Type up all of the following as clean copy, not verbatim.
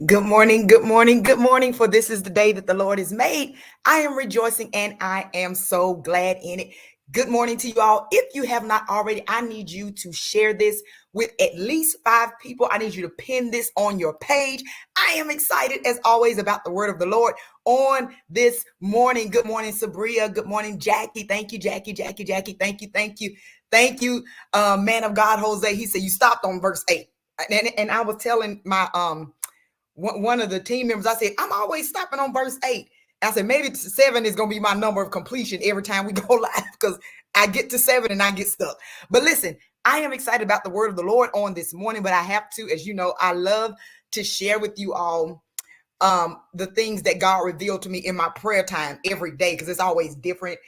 Good morning, good morning, good morning. For this is the day that the Lord has made. I am rejoicing and I am so glad in it. Good morning to you all. If you have not already, I need you to share this with at least 5 people. I need you to pin this on your page. I am excited as always about the word of the Lord on this morning. Good morning, Sabria. Good morning, Jackie. Thank you, Jackie, Jackie, Jackie. Thank you, thank you, thank you, man of God, Jose. He said you stopped on verse 8. And I was telling my one of the team members, I said, I'm always stopping on verse 8. I said, maybe 7 is going to be my number of completion every time we go live because I get to 7 and I get stuck. But listen, I am excited about the word of the Lord on this morning, but I have to, as you know, I love to share with you all the things that God revealed to me in my prayer time every day because it's always different.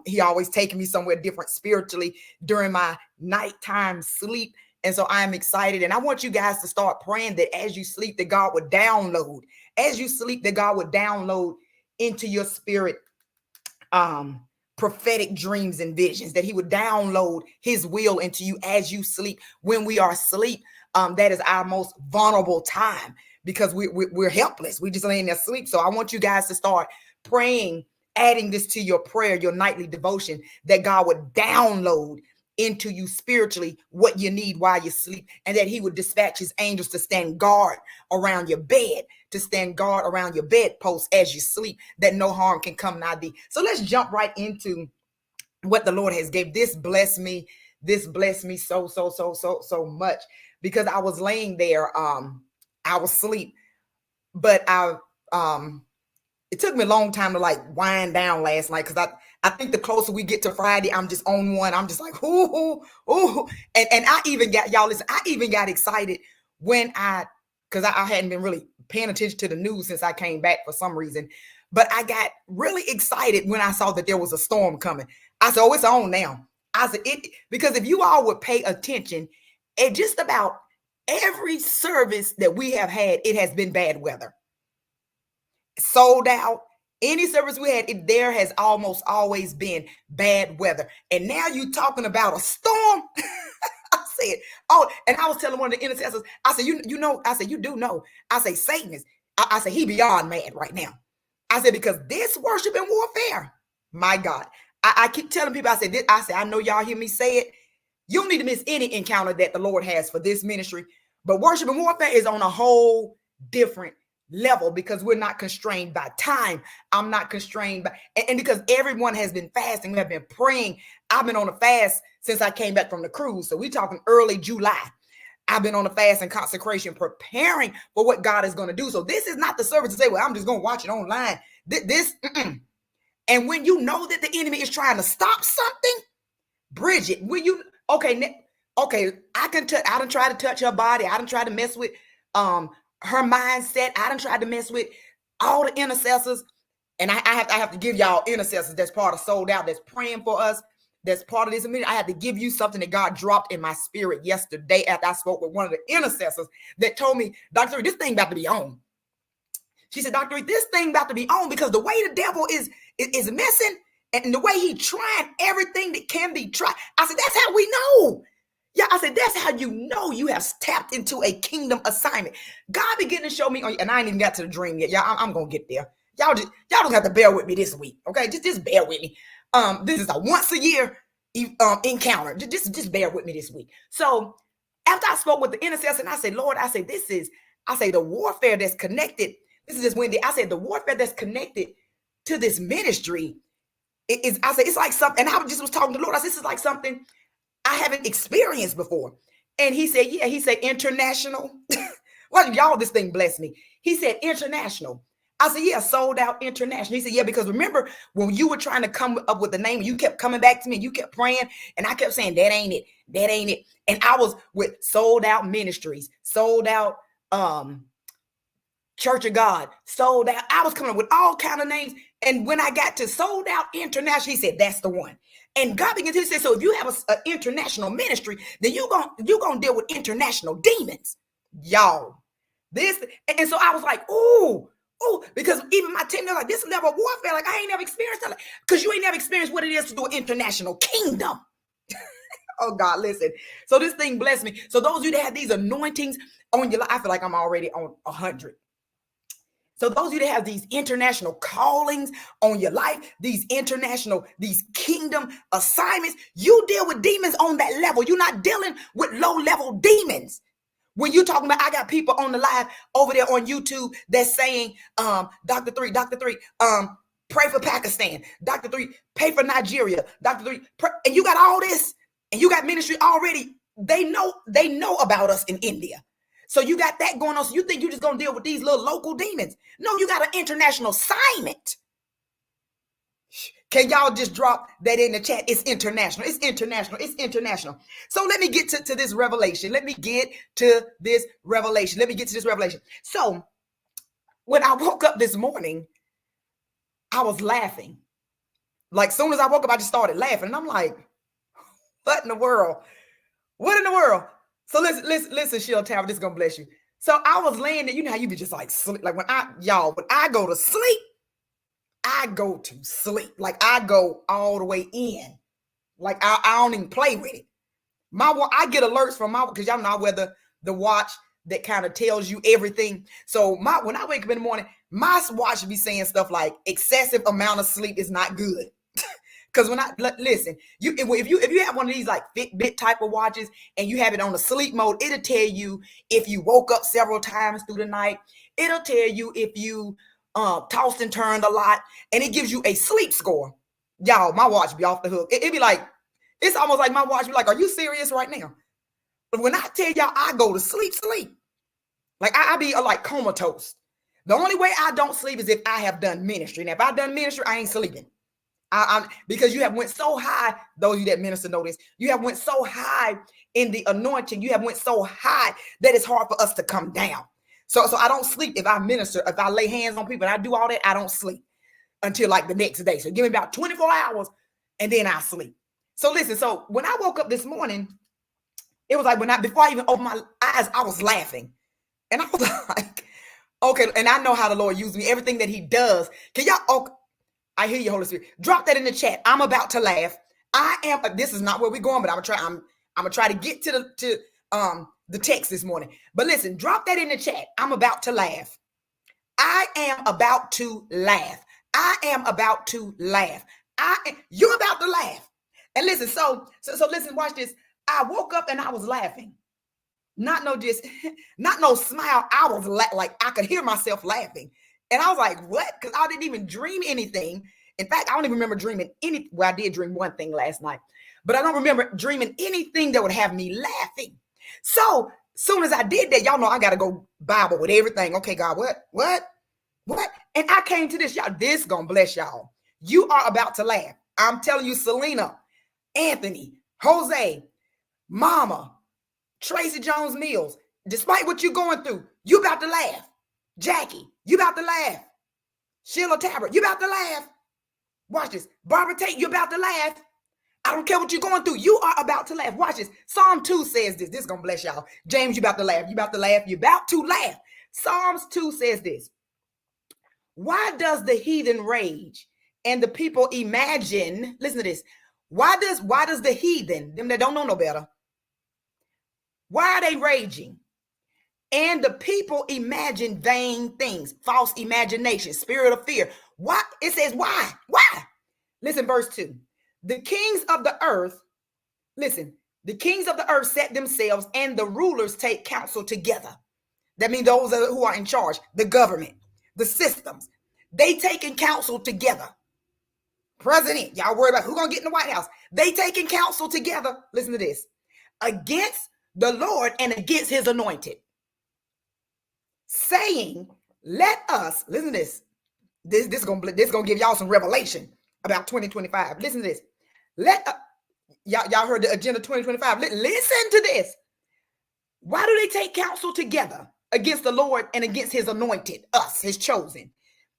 He always taking me somewhere different spiritually during my nighttime sleep. And so I am excited. And I want you guys to start praying that as you sleep, that God would download. As you sleep, that God would download into your spirit prophetic dreams and visions, that he would download his will into you as you sleep. When we are asleep, that is our most vulnerable time because we're helpless. We just laying there asleep. So I want you guys to start praying, adding this to your prayer, your nightly devotion, that God would download into you spiritually what you need while you sleep, and that he would dispatch his angels to stand guard around your bed, to stand guard around your bedpost as you sleep, that no harm can come nigh thee. So let's jump right into what the Lord has gave. This blessed me. This blessed me so much because I was laying there. I was asleep, but it took me a long time to like wind down last night because I think the closer we get to Friday, I'm just on one. I'm just like, ooh. And I even got, y'all listen, I even got excited when because I hadn't been really paying attention to the news since I came back for some reason. But I got really excited when I saw that there was a storm coming. I said, oh, it's on now. I said, because if you all would pay attention, at just about every service that we have had, it has been bad weather, sold out. Any service we had, there has almost always been bad weather. And now you talking about a storm. I said, oh, and I was telling one of the intercessors, I said, you know, I said, you do know. I say, Satan is, I said, he beyond mad right now. I said, because this worship and warfare, my God. I keep telling people, I know y'all hear me say it. You don't need to miss any encounter that the Lord has for this ministry. But worship and warfare is on a whole different level because we're not constrained by time. I'm not constrained by, and because everyone has been fasting, we have been praying. I've been on a fast since I came back from the cruise. So we're talking early July. I've been on a fast and consecration preparing for what God is going to do. So this is not the service to say, well, I'm just going to watch it online. And when you know that the enemy is trying to stop something, Bridget, will you, okay, I done try to touch her body. I done try to mess with her mindset. I done tried to mess with all the intercessors. And I have to give y'all intercessors that's part of Sold Out, that's praying for us, that's part of this. I have to give you something that God dropped in my spirit yesterday after I spoke with one of the intercessors that told me, Dr. this thing about to be on. She said, Dr. this thing about to be on because the way the devil is messing and the way he trying everything that can be tried. I said, that's how we know. Yeah, I said, that's how you know you have tapped into a kingdom assignment. God began to show me, and I ain't even got to the dream yet. Y'all, I'm going to get there. Y'all don't have to bear with me this week, okay? Just bear with me. This is a once a year encounter. Just bear with me this week. So after I spoke with the intercessor, and I said, Lord, I say, the warfare that's connected. This is just Wendy. I said, the warfare that's connected to this ministry is, I said, it's like something, and I just was talking to the Lord. I said, this is like something I haven't experienced before. And he said, yeah, he said, international. Well, y'all, this thing blessed me. He said, international. I said, yeah, Sold Out International. He said, yeah, because remember when you were trying to come up with the name, you kept coming back to me, you kept praying, and I kept saying, that ain't it, that ain't it. And I was with Sold Out Ministries, Sold Out Church of God, Sold Out. I was coming up with all kind of names. And when I got to Sold Out International, he said, that's the one. And God began to say, so if you have an international ministry, then you're gonna deal with international demons, y'all. This, and so I was like, ooh, because even my team, they're like, this level of warfare, like I ain't never experienced that, because you ain't never experienced what it is to do an international kingdom. Oh God, listen. So this thing blessed me. So those of you that have these anointings on your life, I feel like I'm already on 100. So those of you that have these international callings on your life, these kingdom assignments, you deal with demons on that level. You're not dealing with low-level demons. When you're talking about, I got people on the live over there on YouTube that's saying, Dr. Dr. Pray for Pakistan. Dr. Pray for Nigeria. Dr. Pray, and you got all this, and you got ministry already. They know about us in India. So you got that going on. So you think you're just going to deal with these little local demons. No, you got an international assignment. Can y'all just drop that in the chat? It's international. It's international. It's international. So let me get to this revelation. Let me get to this revelation. So when I woke up this morning, I was laughing. Like, soon as I woke up, I just started laughing. And I'm like, what in the world? What in the world? So listen, Sheila Tower, this is going to bless you. So I was laying there. You know how you be just like sleep. Like when I go to sleep, I go to sleep. Like I go all the way in. Like I don't even play with it. I get alerts from because y'all know I wear the watch that kind of tells you everything. So when I wake up in the morning, my watch be saying stuff like excessive amount of sleep is not good. Because when listen, if you have one of these like Fitbit type of watches and you have it on the sleep mode, it'll tell you if you woke up several times through the night. It'll tell you if you tossed and turned a lot, and it gives you a sleep score. Y'all, my watch be off the hook. It'd be like, it's almost like my watch be like, are you serious right now? But when I tell y'all I go to sleep. Like I be like comatose. The only way I don't sleep is if I have done ministry. Now, if I've done ministry, I ain't sleeping. Because you have went so high, those of you that minister know this, you have went so high in the anointing, you have went so high that it's hard for us to come down. So I don't sleep if I minister, if I lay hands on people and I do all that, I don't sleep until like the next day. So give me about 24 hours and then I sleep. So listen, so when I woke up this morning, it was like before I even opened my eyes, I was laughing. And I was like, okay, and I know how the Lord used me, everything that he does. Can y'all, I hear you, Holy Spirit. Drop that in the chat. I'm about to laugh. This is not where we're going, but I'm gonna try to get to the text this morning. But listen, drop that in the chat. I'm about to laugh. I am about to laugh. I am about to laugh. You're about to laugh. And listen, so listen, watch this. I woke up and I was laughing. Not no smile. I was like, I could hear myself laughing. And I was like, what? Because I didn't even dream anything. In fact, I don't even remember dreaming anything. Well, I did dream one thing last night, but I don't remember dreaming anything that would have me laughing. So soon as I did that, y'all know I got to go Bible with everything. Okay, God, what? And I came to this, y'all. This gonna bless y'all. You are about to laugh. I'm telling you, Selena, Anthony, Jose, Mama, Tracy Jones Mills, despite what you're going through, you about to laugh. Jackie, you about to laugh. Sheila Tabert, you about to laugh. Watch this. Barbara Tate, you about to laugh. I don't care what you're going through. You are about to laugh. Watch this. Psalm 2 says this. This is going to bless y'all. James, you about to laugh. You about to laugh. You about to laugh. Psalms 2 says this. Why does the heathen rage and the people imagine? Listen to this. Why does the heathen, them that don't know no better, why are they raging? And the people imagine vain things, false imagination, spirit of fear. What? It says, why? Why? Listen, verse 2. The kings of the earth set themselves and the rulers take counsel together. That means those who are in charge, the government, the systems, they taking counsel together. President, y'all worry about who's going to get in the White House. They taking counsel together. Listen to this. Against the Lord and against his anointed. Saying, let us, listen to this. This is gonna give y'all some revelation about 2025. Listen to this. Y'all heard the agenda 2025. Listen to this. Why do they take counsel together against the Lord and against his anointed, us, his chosen?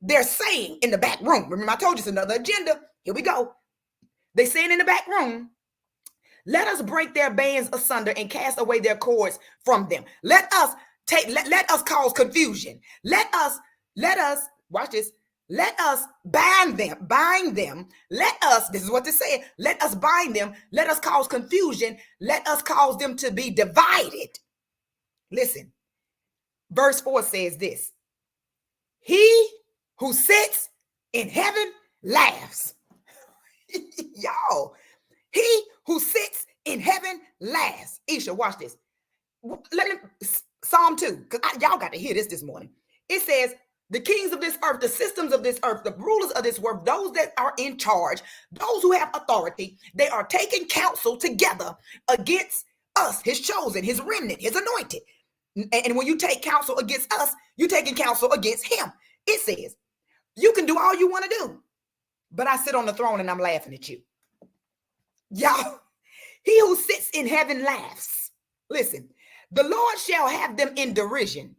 They're saying in the back room. Remember, I told you it's another agenda. Here we go. They saying in the back room, let us break their bands asunder and cast away their cords from them. Let us cause confusion. Let us, watch this, Let us bind them. Let us, this is what this said, let us bind them. Let us cause confusion. Let us cause them to be divided. Listen, verse 4 says this: he who sits in heaven laughs. Y'all, he who sits in heaven laughs. Isha, watch this. Let me, Psalm 2, because y'all got to hear this morning. It says, the kings of this earth, the systems of this earth, the rulers of this world, those that are in charge, those who have authority, they are taking counsel together against us, his chosen, his remnant, his anointed. And when you take counsel against us, you're taking counsel against him. It says, you can do all you want to do, but I sit on the throne and I'm laughing at you. Y'all, he who sits in heaven laughs. Listen, the Lord shall have them in derision.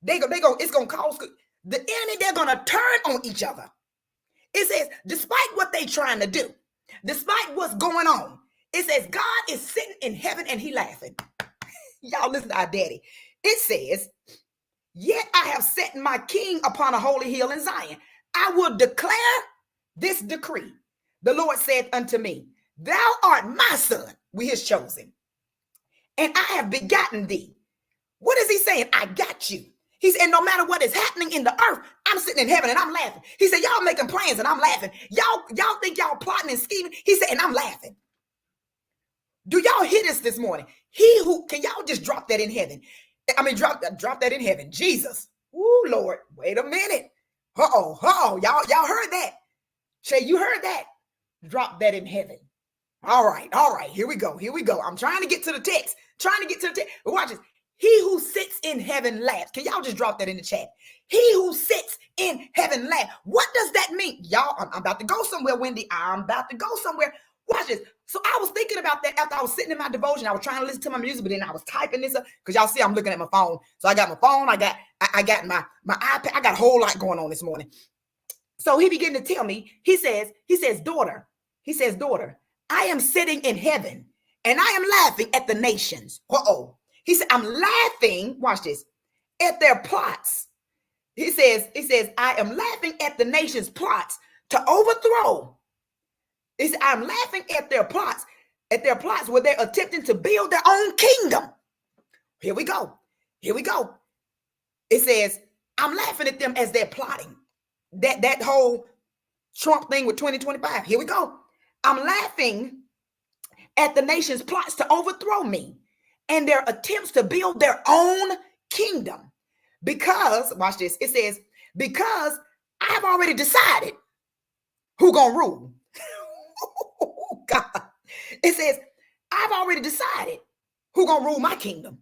It's going to cause the enemy, they're going to turn on each other. It says, despite what they're trying to do, despite what's going on, it says God is sitting in heaven and he laughing. Y'all listen to our daddy. It says, yet I have set my king upon a holy hill in Zion. I will declare this decree. The Lord said unto me, thou art my son, we his chosen, and I have begotten thee. What is he saying? I got you. He said, no matter what is happening in the earth, I'm sitting in heaven and I'm laughing. He said, y'all making plans and I'm laughing. Y'all think y'all plotting and scheming. He said, and I'm laughing. Do y'all hear this morning? He who, can y'all just drop that in heaven? I mean, drop that in heaven. Jesus. Ooh, Lord, wait a minute. Y'all heard that. Shay, you heard that? Drop that in heaven. All right, here we go. I'm trying to get to the text. But watch this. He who sits in heaven laughs. Can y'all just drop that in the chat? He who sits in heaven laughs. What does that mean? Y'all, I'm about to go somewhere, Wendy. I'm about to go somewhere. Watch this. So I was thinking about that after I was sitting in my devotion. I was trying to listen to my music, but then I was typing this up because y'all see I'm looking at my phone. So I got my phone. I got my iPad. I got a whole lot going on this morning. So he began to tell me, he says, daughter, I am sitting in heaven and I am laughing at the nations. He said, I'm laughing, watch this, at their plots. He says, I am laughing at the nation's plots to overthrow. He said, I'm laughing at their plots where they're attempting to build their own kingdom. Here we go. It says, I'm laughing at them as they're plotting. That whole Trump thing with 2025. Here we go. I'm laughing at the nation's plots to overthrow me and their attempts to build their own kingdom. Because, watch this, it says, because I've already decided who's going to rule. Oh, God. It says, I've already decided who's going to rule my kingdom.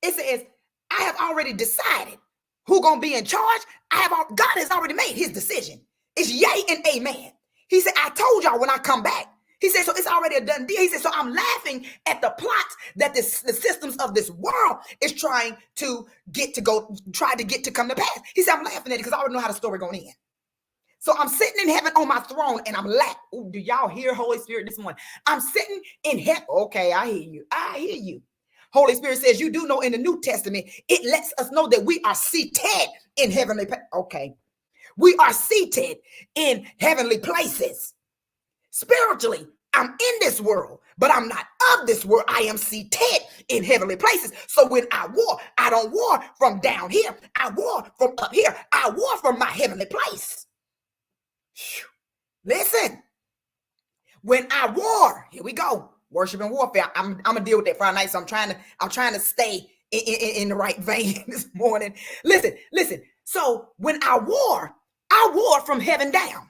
It says, I have already decided who's going to be in charge. God has already made his decision. It's yay and amen. He said, I told y'all when I come back. He said, so it's already a done deal. He said, so I'm laughing at the plots that the systems of this world is trying to get to come to pass. He said, I'm laughing at it because I already know how the story going to end. So I'm sitting in heaven on my throne and I'm laughing. Ooh, do y'all hear Holy Spirit this morning? I'm sitting in heaven. Okay, I hear you. Holy Spirit says, you do know in the New Testament, it lets us know that we are seated in heavenly places. Okay. We are seated in heavenly places. Spiritually, I'm in this world, but I'm not of this world. I am seated in heavenly places. So when I war, I don't war from down here. I war from up here. I war from my heavenly place. Listen, when I war, here we go. Worship and warfare. I'm gonna deal with that Friday night. So I'm trying to stay in the right vein this morning. Listen. So when I war from heaven down.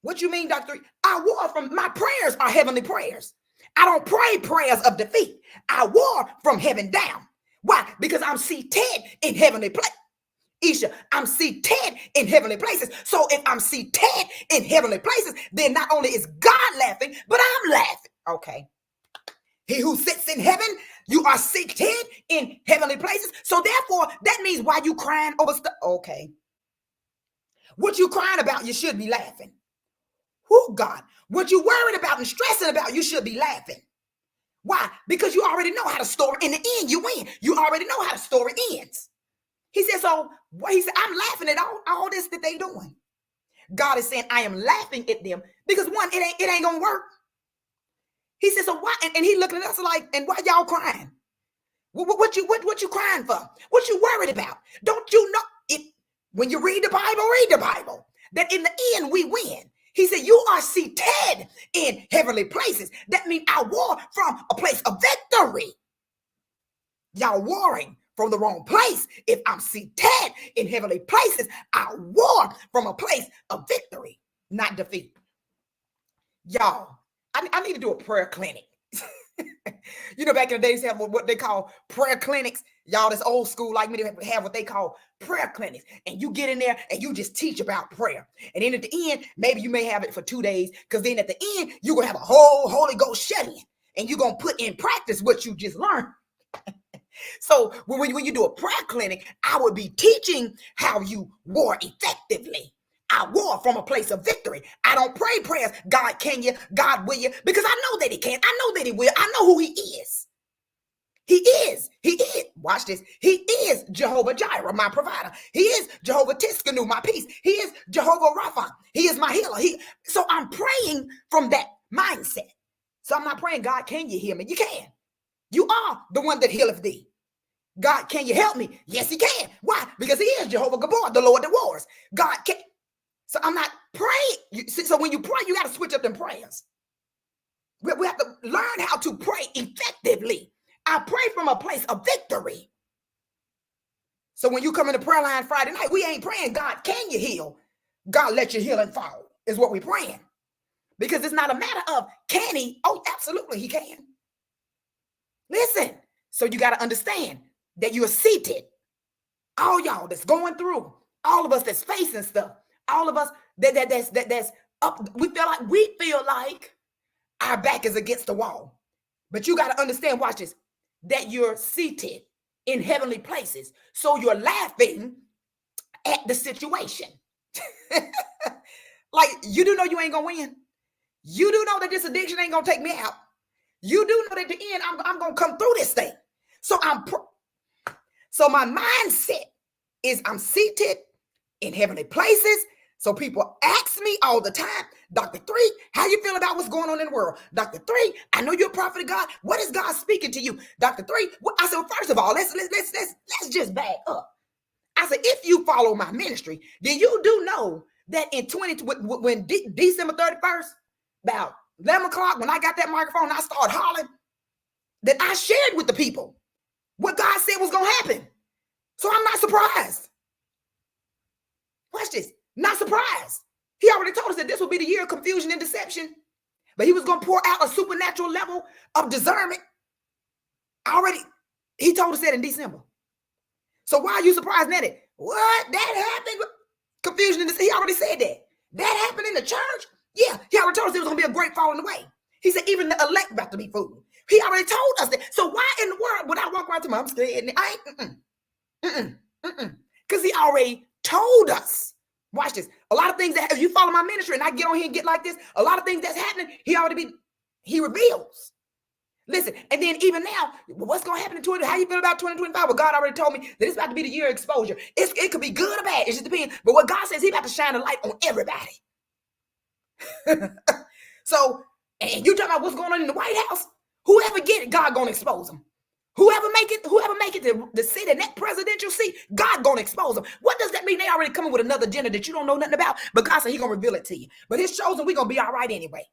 What you mean, Dr. I war from, my prayers are heavenly prayers. I don't pray prayers of defeat. I war from heaven down. Why? Because I'm seated in heavenly places. Isha, I'm seated in heavenly places. So if I'm seated in heavenly places, then not only is God laughing, but I'm laughing. Okay. He who sits in heaven, you are seated in heavenly places. So therefore, that means why you crying over stuff. Okay. What you crying about, you should be laughing. Oh, God. What you worried about and stressing about, you should be laughing. Why? Because you already know how the story, in the end, you win. You already know how the story ends. He said, so he said, I'm laughing at all this that they doing. God is saying, I am laughing at them because one, it ain't gonna work. He said, so why? And he looking at us like, and why y'all crying? What you crying for? What you worried about? Don't you know it? When you read the Bible, that in the end we win. He said, you are seated in heavenly places. That means I war from a place of victory. Y'all warring from the wrong place. If I'm seated in heavenly places, I war from a place of victory, not defeat. Y'all, I need to do a prayer clinic. You know, back in the days, have what they call prayer clinics. Y'all, that's old school like me, to have what they call prayer clinics. And you get in there and you just teach about prayer. And then at the end, maybe you may have it for 2 days, because then at the end, you're going to have a whole Holy Ghost shut-in. And you're going to put in practice what you just learned. So when you do a prayer clinic, I would be teaching how you war effectively. I war from a place of victory. I don't pray prayers, God can you, God will you, because I know that he can. I know that he will. I know who he is. He is. Watch this. He is Jehovah Jireh, my provider. He is Jehovah Tiskanu, my peace. He is Jehovah Rapha. He is my healer. So I'm praying from that mindset. So I'm not praying, God, can you hear me? You can. You are the one that healeth thee. God, can you help me? Yes, he can. Why? Because he is Jehovah Gabor, the Lord that wars. God can. So I'm not praying. So when you pray, you got to switch up them prayers. We have to learn how to pray effectively. I pray from a place of victory. So when you come in the prayer line Friday night, we ain't praying, God, can you heal? God, let your healing fall, is what we're praying. Because it's not a matter of, can he? Oh, absolutely, he can. Listen, so you got to understand that you're seated. All y'all that's going through, all of us that's facing stuff, all of us that's up, we feel like our back is against the wall. But you got to understand, watch this, that you're seated in heavenly places. So you're laughing at the situation. Like, you do know you ain't gonna win. You do know that this addiction ain't gonna take me out. You do know that at the end I'm gonna come through this thing. So so my mindset is I'm seated in heavenly places. So people ask me all the time, Dr. 3, how you feel about what's going on in the world? Dr. 3, I know you're a prophet of God. What is God speaking to you? Dr. 3, I said, well, first of all, let's just back up. I said, if you follow my ministry, then you do know that in when December 31st, about 11 o'clock, when I got that microphone, I started hollering, that I shared with the people what God said was going to happen. So I'm not surprised. Watch this. Not surprised. He already told us that this will be the year of confusion and deception. But he was going to pour out a supernatural level of discernment. He told us that in December. So why are you surprised at it? What? That happened? Confusion and deception. He already said that. That happened in the church? Yeah. He already told us there was going to be a great falling away. He said even the elect about to be fooled. He already told us that. So why in the world would I walk around to my, I'm scared? Because he already told us. Watch this. A lot of things that, if you follow my ministry and I get on here and get like this, a lot of things that's happening, he reveals. Listen, and then even now, what's going to happen in 20? How you feel about 2025? Well, God already told me that it's about to be the year of exposure. It could be good or bad. It just depends. But what God says, he's about to shine a light on everybody. So, and you talking about what's going on in the White House? Whoever get it, God going to expose them. Whoever make it to sit in that presidential seat, God gonna expose them. What does that mean? They already coming with another agenda that you don't know nothing about, but God said he gonna reveal it to you. But his chosen, we gonna be all right anyway.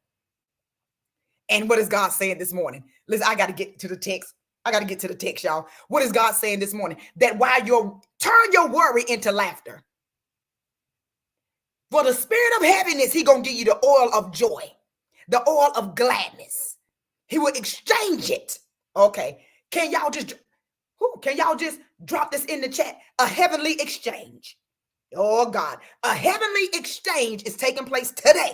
And what is God saying this morning? Listen, I gotta get to the text. Y'all. What is God saying this morning? That while you turn your worry into laughter. For the spirit of heaviness, he gonna give you the oil of joy, the oil of gladness. He will exchange it. Okay. Can y'all just drop this in the chat? A heavenly exchange. Oh God, a heavenly exchange is taking place today.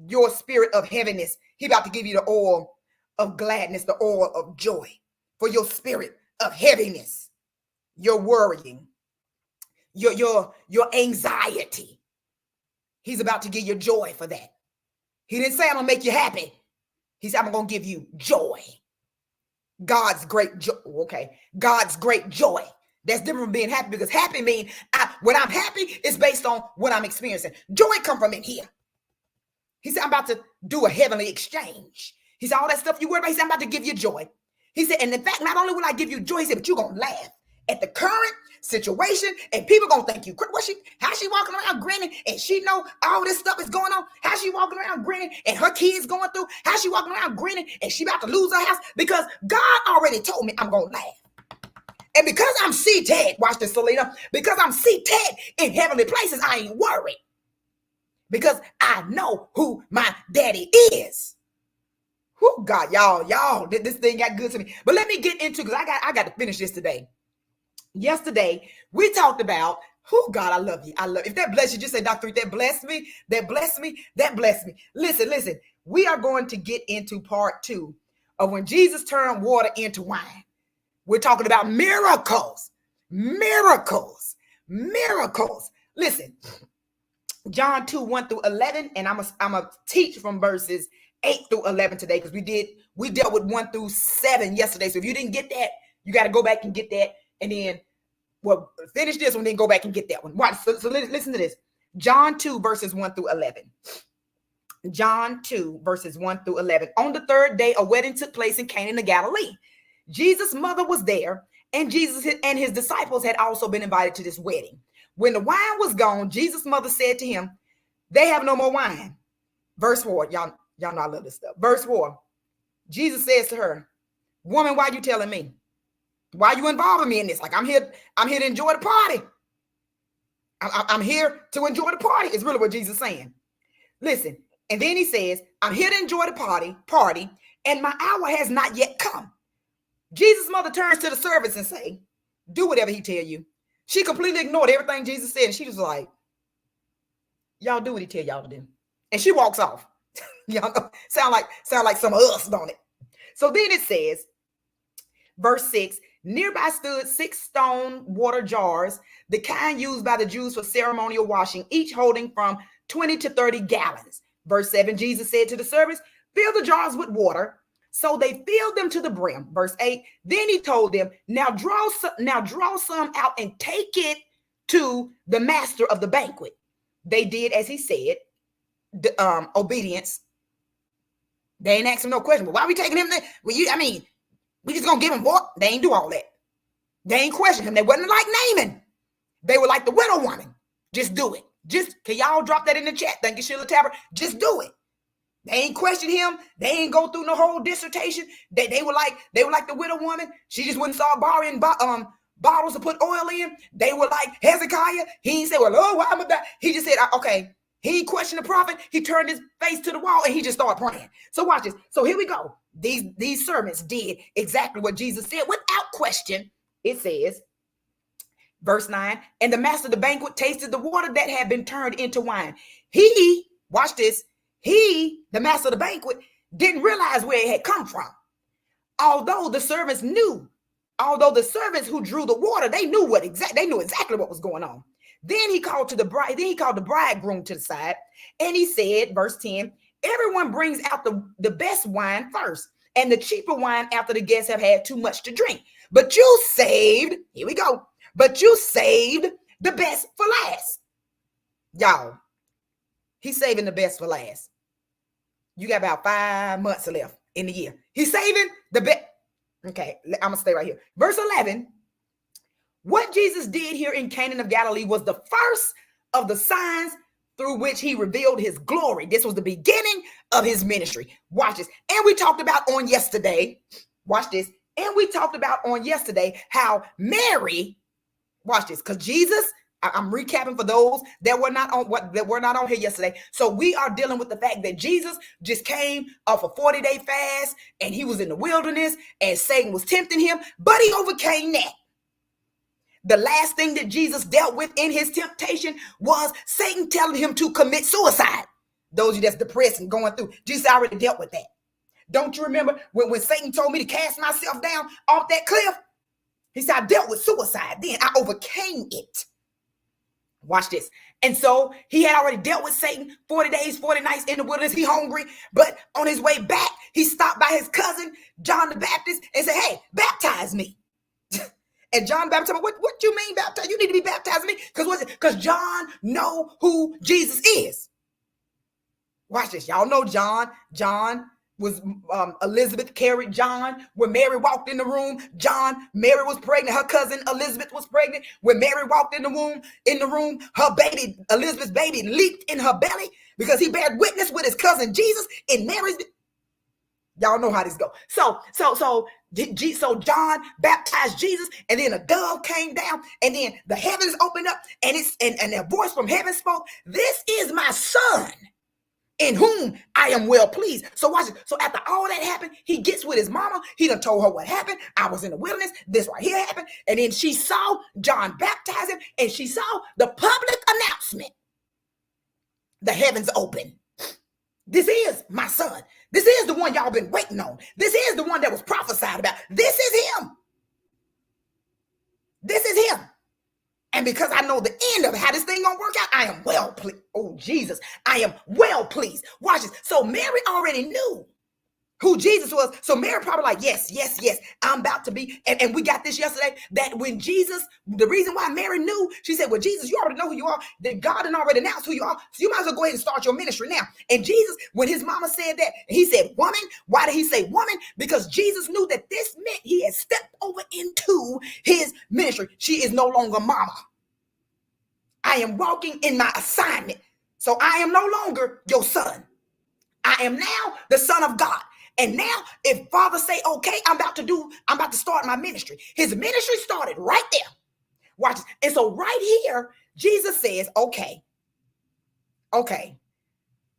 Your spirit of heaviness, he about to give you the oil of gladness, the oil of joy. For your spirit of heaviness, your worrying, your anxiety. He's about to give you joy for that. He didn't say I'm gonna make you happy. He said I'm gonna give you joy. God's great joy. Okay. God's great joy. That's different from being happy, because happy means when I'm happy, it's based on what I'm experiencing. Joy come from in here. He said, I'm about to do a heavenly exchange. He said, all that stuff you worry about, he said, I'm about to give you joy. He said, and in fact, not only will I give you joy, he said, but you're going to laugh at the current situation, and people going to think you, how she walking around grinning, and she know all this stuff is going on? How she walking around grinning, and her kids going through? How she walking around grinning, and she about to lose her house? Because God already told me I'm going to laugh. And because I'm seated, watch this, Selena, because I'm seated in heavenly places, I ain't worried. Because I know who my daddy is. Who God, y'all, this thing got good to me. But let me get into, because I got to finish this today. Yesterday, we talked about, who God, I love you. I love you. If that bless you, just say, Dr. That blessed me, that blessed me, that blessed me. Listen, we are going to get into part 2 of when Jesus turned water into wine. We're talking about miracles. Listen, John 2, 1 through 11, and I'm gonna teach from verses 8 through 11 today, because we dealt with 1 through 7 yesterday. So if you didn't get that, you got to go back and get that, and then finish this one, then go back and get that one. Watch. So listen to this. John 2 verses 1 through 11. John 2 verses 1 through 11. On the third day, a wedding took place in Cana of Galilee. Jesus' mother was there, and Jesus and his disciples had also been invited to this wedding. When the wine was gone, Jesus' mother said to him, they have no more wine. Verse 4, y'all know I love this stuff. Verse 4, Jesus says to her, woman, why are you telling me? Why are you involving me in this? Like, I'm here to enjoy the party. I'm here to enjoy the party. It's really what Jesus is saying. Listen, and then he says, I'm here to enjoy the party, and my hour has not yet come. Jesus' mother turns to the servants and say, do whatever he tell you. She completely ignored everything Jesus said, and she was like, y'all do what he tell y'all to do. And she walks off. Y'all know, sound like some of us, don't it? So then it says, verse 6, nearby stood 6 stone water jars, the kind used by the Jews for ceremonial washing, each holding from 20 to 30 gallons. Verse 7, Jesus said to the servants, fill the jars with water. So they filled them to the brim. Verse 8, then he told them, now draw some out and take it to the master of the banquet. They did as he said. Obedience. They ain't asking no question. But why are we taking him there? We just gonna give him what? They ain't do all that. They ain't question him. They wasn't like Naaman. They were like the widow woman. Just do it. Can y'all drop that in the chat? Thank you, Sheila Tapper. Just do it. They ain't question him. They ain't go through no whole dissertation. They were like the widow woman. She just went and started borrowing bottles to put oil in. They were like Hezekiah. He ain't say, well, oh, why am I back? He just said, okay. He ain't questioned the prophet. He turned his face to the wall and he just started praying. So watch this. So here we go. These servants did exactly what Jesus said without question. It says, verse 9, and the master of the banquet tasted the water that had been turned into wine. Watch this. The master of the banquet, didn't realize where it had come from. Although the servants who drew the water, they knew exactly what was going on. Then he called the bridegroom to the side, and he said, verse 10, everyone brings out the best wine first, and the cheaper wine after the guests have had too much to drink. But you saved the best for last. Y'all, he's saving the best for last. You got about 5 months left in the year. He's saving the best. Okay, I'm going to stay right here. Verse 11, what Jesus did here in Cana of Galilee was the first of the signs through which he revealed his glory. This was the beginning of his ministry. Watch this. And we talked about on yesterday, watch this. And we talked about on yesterday how Mary, watch this, because Jesus, I'm recapping for those that were not on here yesterday. So we are dealing with the fact that Jesus just came off a 40-day fast, and he was in the wilderness, and Satan was tempting him, but he overcame that. The last thing that Jesus dealt with in his temptation was Satan telling him to commit suicide. Those of you that's depressed and going through, Jesus already dealt with that. Don't you remember when Satan told me to cast myself down off that cliff? He said, I dealt with suicide then. I overcame it. Watch this. And so he had already dealt with Satan 40 days, 40 nights in the wilderness. He hungry, but on his way back, he stopped by his cousin, John the Baptist, and said, hey, baptize me. And John baptized me. What you mean baptized? You need to be baptizing me. Because John know who Jesus is. Watch this. Y'all know John. John was Elizabeth carried John. When Mary walked in the room, Mary was pregnant. Her cousin Elizabeth was pregnant. When Mary walked in the room, her baby, Elizabeth's baby, leaped in her belly because he bared witness with his cousin Jesus in Mary's. Y'all know how this goes. So John baptized Jesus, and then a dove came down, and then the heavens opened up, and a voice from heaven spoke, "This is my son, in whom I am well pleased." So watch it. So after all that happened, he gets with his mama. He done told her what happened. I was in the wilderness. This right here happened. And then she saw John baptize him, and she saw the public announcement. The heavens open. This is my son. This is the one y'all been waiting on. This is the one that was prophesied about. This is him. This is him. And because I know the end of how this thing gonna work out, I am well pleased. Oh, Jesus, I am well pleased. Watch this. So Mary already knew who Jesus was. So Mary probably like, yes, I'm about to be. And we got this yesterday, that when Jesus, the reason why Mary knew, she said, well, Jesus, you already know who you are. That God had already announced who you are. So you might as well go ahead and start your ministry now. And Jesus, when his mama said that, he said, woman. Why did he say woman? Because Jesus knew that this meant he had stepped over into his ministry. She is no longer mama. I am walking in my assignment. So I am no longer your son. I am now the son of God. And now if Father say, okay, I'm about to start my ministry. His ministry started right there. Watch this. And so right here, Jesus says, okay,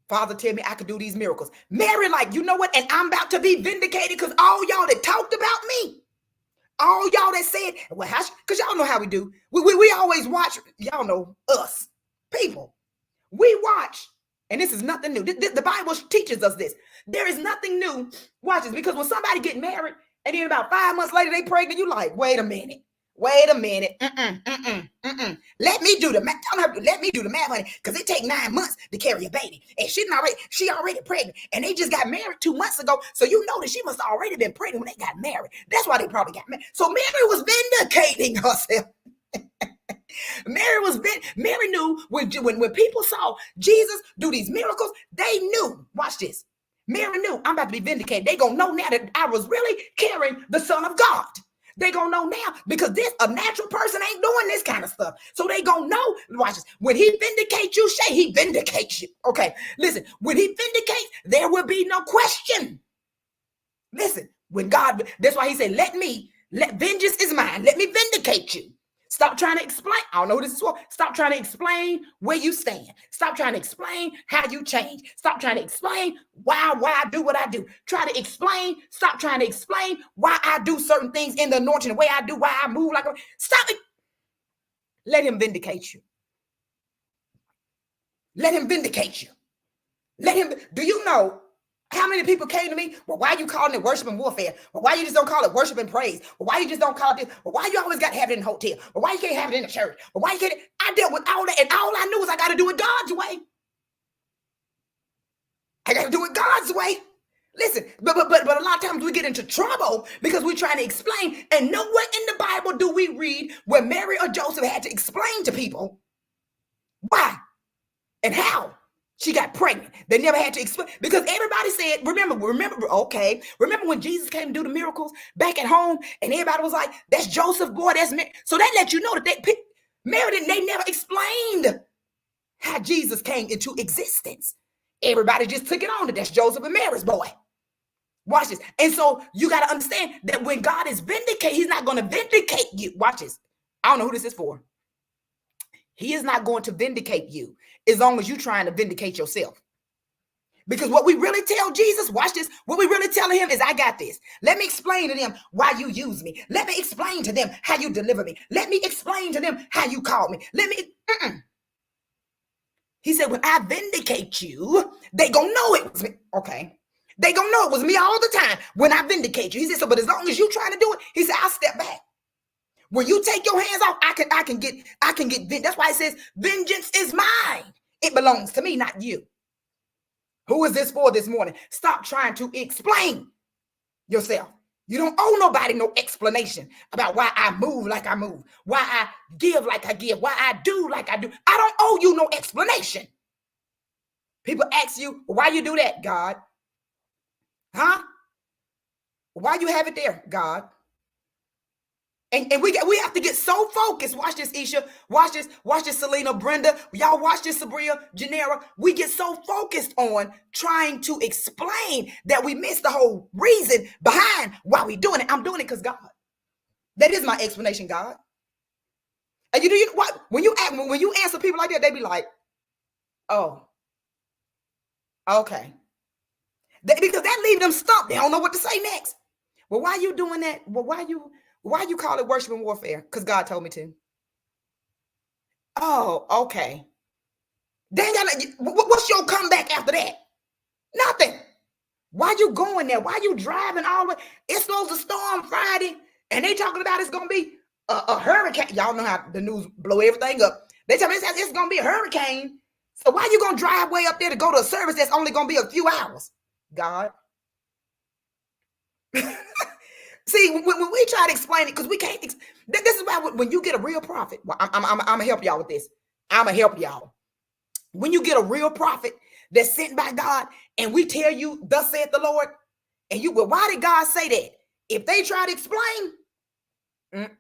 Father, tell me I could do these miracles. Mary, like, you know what? And I'm about to be vindicated because all y'all that talked about me, all y'all that said, well, because y'all know how we do. We always watch, y'all know us, people. We watch, and this is nothing new. The Bible teaches us this. There is nothing new. Watch this, because when somebody get married, and then about 5 months later they pregnant, you like, wait a minute. Let me do the math. Let me do the math, honey, because it take 9 months to carry a baby, and she already pregnant, and they just got married 2 months ago. So you know that she must have already been pregnant when they got married. That's why they probably got married. So Mary was vindicating herself. Mary knew when people saw Jesus do these miracles, they knew. Watch this. Mary knew, I'm about to be vindicated. They gonna know now that I was really carrying the Son of God. They gonna know now, because a natural person ain't doing this kind of stuff. So they gonna know. Watch this. When he vindicates you, Shay, he vindicates you. Okay, listen. When he vindicates, there will be no question. Listen, when God, that's why he said, vengeance is mine. Let me vindicate you. Stop trying to explain. I don't know who this is for. Stop trying to explain where you stand. Stop trying to explain how you change. Stop trying to explain why I do what I do. Stop trying to explain why I do certain things in the anointing, the way I do, why I move like stop it. Let him vindicate you. Let him vindicate you. Do you know how many people came to me? Well, why are you calling it worship and warfare? Well, why you just don't call it worship and praise? Well, why you just don't call it this? Well, why you always got to have it in the hotel? Well, why you can't have it in the church? Well, why you can't? I dealt with all that, and all I knew was I got to do it God's way. I got to do it God's way. Listen, but a lot of times we get into trouble because we're trying to explain, and nowhere in the Bible do we read where Mary or Joseph had to explain to people why and how she got pregnant. They never had to explain, because everybody said, remember when Jesus came to do the miracles back at home, and everybody was like, that's Joseph, boy, that's Mary. So that let you know that they never explained how Jesus came into existence. Everybody just took it on that that's Joseph and Mary's boy. Watch this. And so you got to understand that when God is vindicated, he's not going to vindicate you. Watch this. I don't know who this is for. He is not going to vindicate you as long as you're trying to vindicate yourself. Because what we really tell Jesus, watch this, what we really tell him is, I got this. Let me explain to them why you use me. Let me explain to them how you deliver me. Let me explain to them how you call me. He said, when I vindicate you, they gonna know it was me. Okay. They gonna know it was me all the time when I vindicate you. He said, so, but as long as you trying to do it, he said, I'll step back. When you take your hands off, I can get. That's why it says, vengeance is mine. It belongs to me, not you. Who is this for this morning? Stop trying to explain yourself. You don't owe nobody no explanation about why I move like I move, why I give like I give, why I do like I do. I don't owe you no explanation. People ask you, why you do that, God? Huh? Why you have it there, God? And we have to get so focused. Watch this, Isha. Watch this, Selena, Brenda. Y'all watch this, Sabria, Janera. We get so focused on trying to explain that we miss the whole reason behind why we doing it. I'm doing it because God. That is my explanation, God. And you know what? When you answer people like that, they be like, "Oh, okay," because that leave them stumped. They don't know what to say next. Well, why you doing that? Well, why you call it worship and warfare? Because God told me to. Oh, okay. Then what's your comeback after that? Nothing. Why you going there? Why you driving all the way? It's supposed to storm Friday, and they talking about it's gonna be a hurricane. Y'all know how the news blow everything up. They tell me it's gonna be a hurricane. So why you gonna drive way up there to go to a service that's only gonna be a few hours? God. See, when we try to explain it, because we can't. This is why when you get a real prophet, well, I'm gonna help y'all with this. I'm gonna help y'all. When you get a real prophet that's sent by God, and we tell you, "Thus saith the Lord," and you, well, why did God say that? If they try to explain, and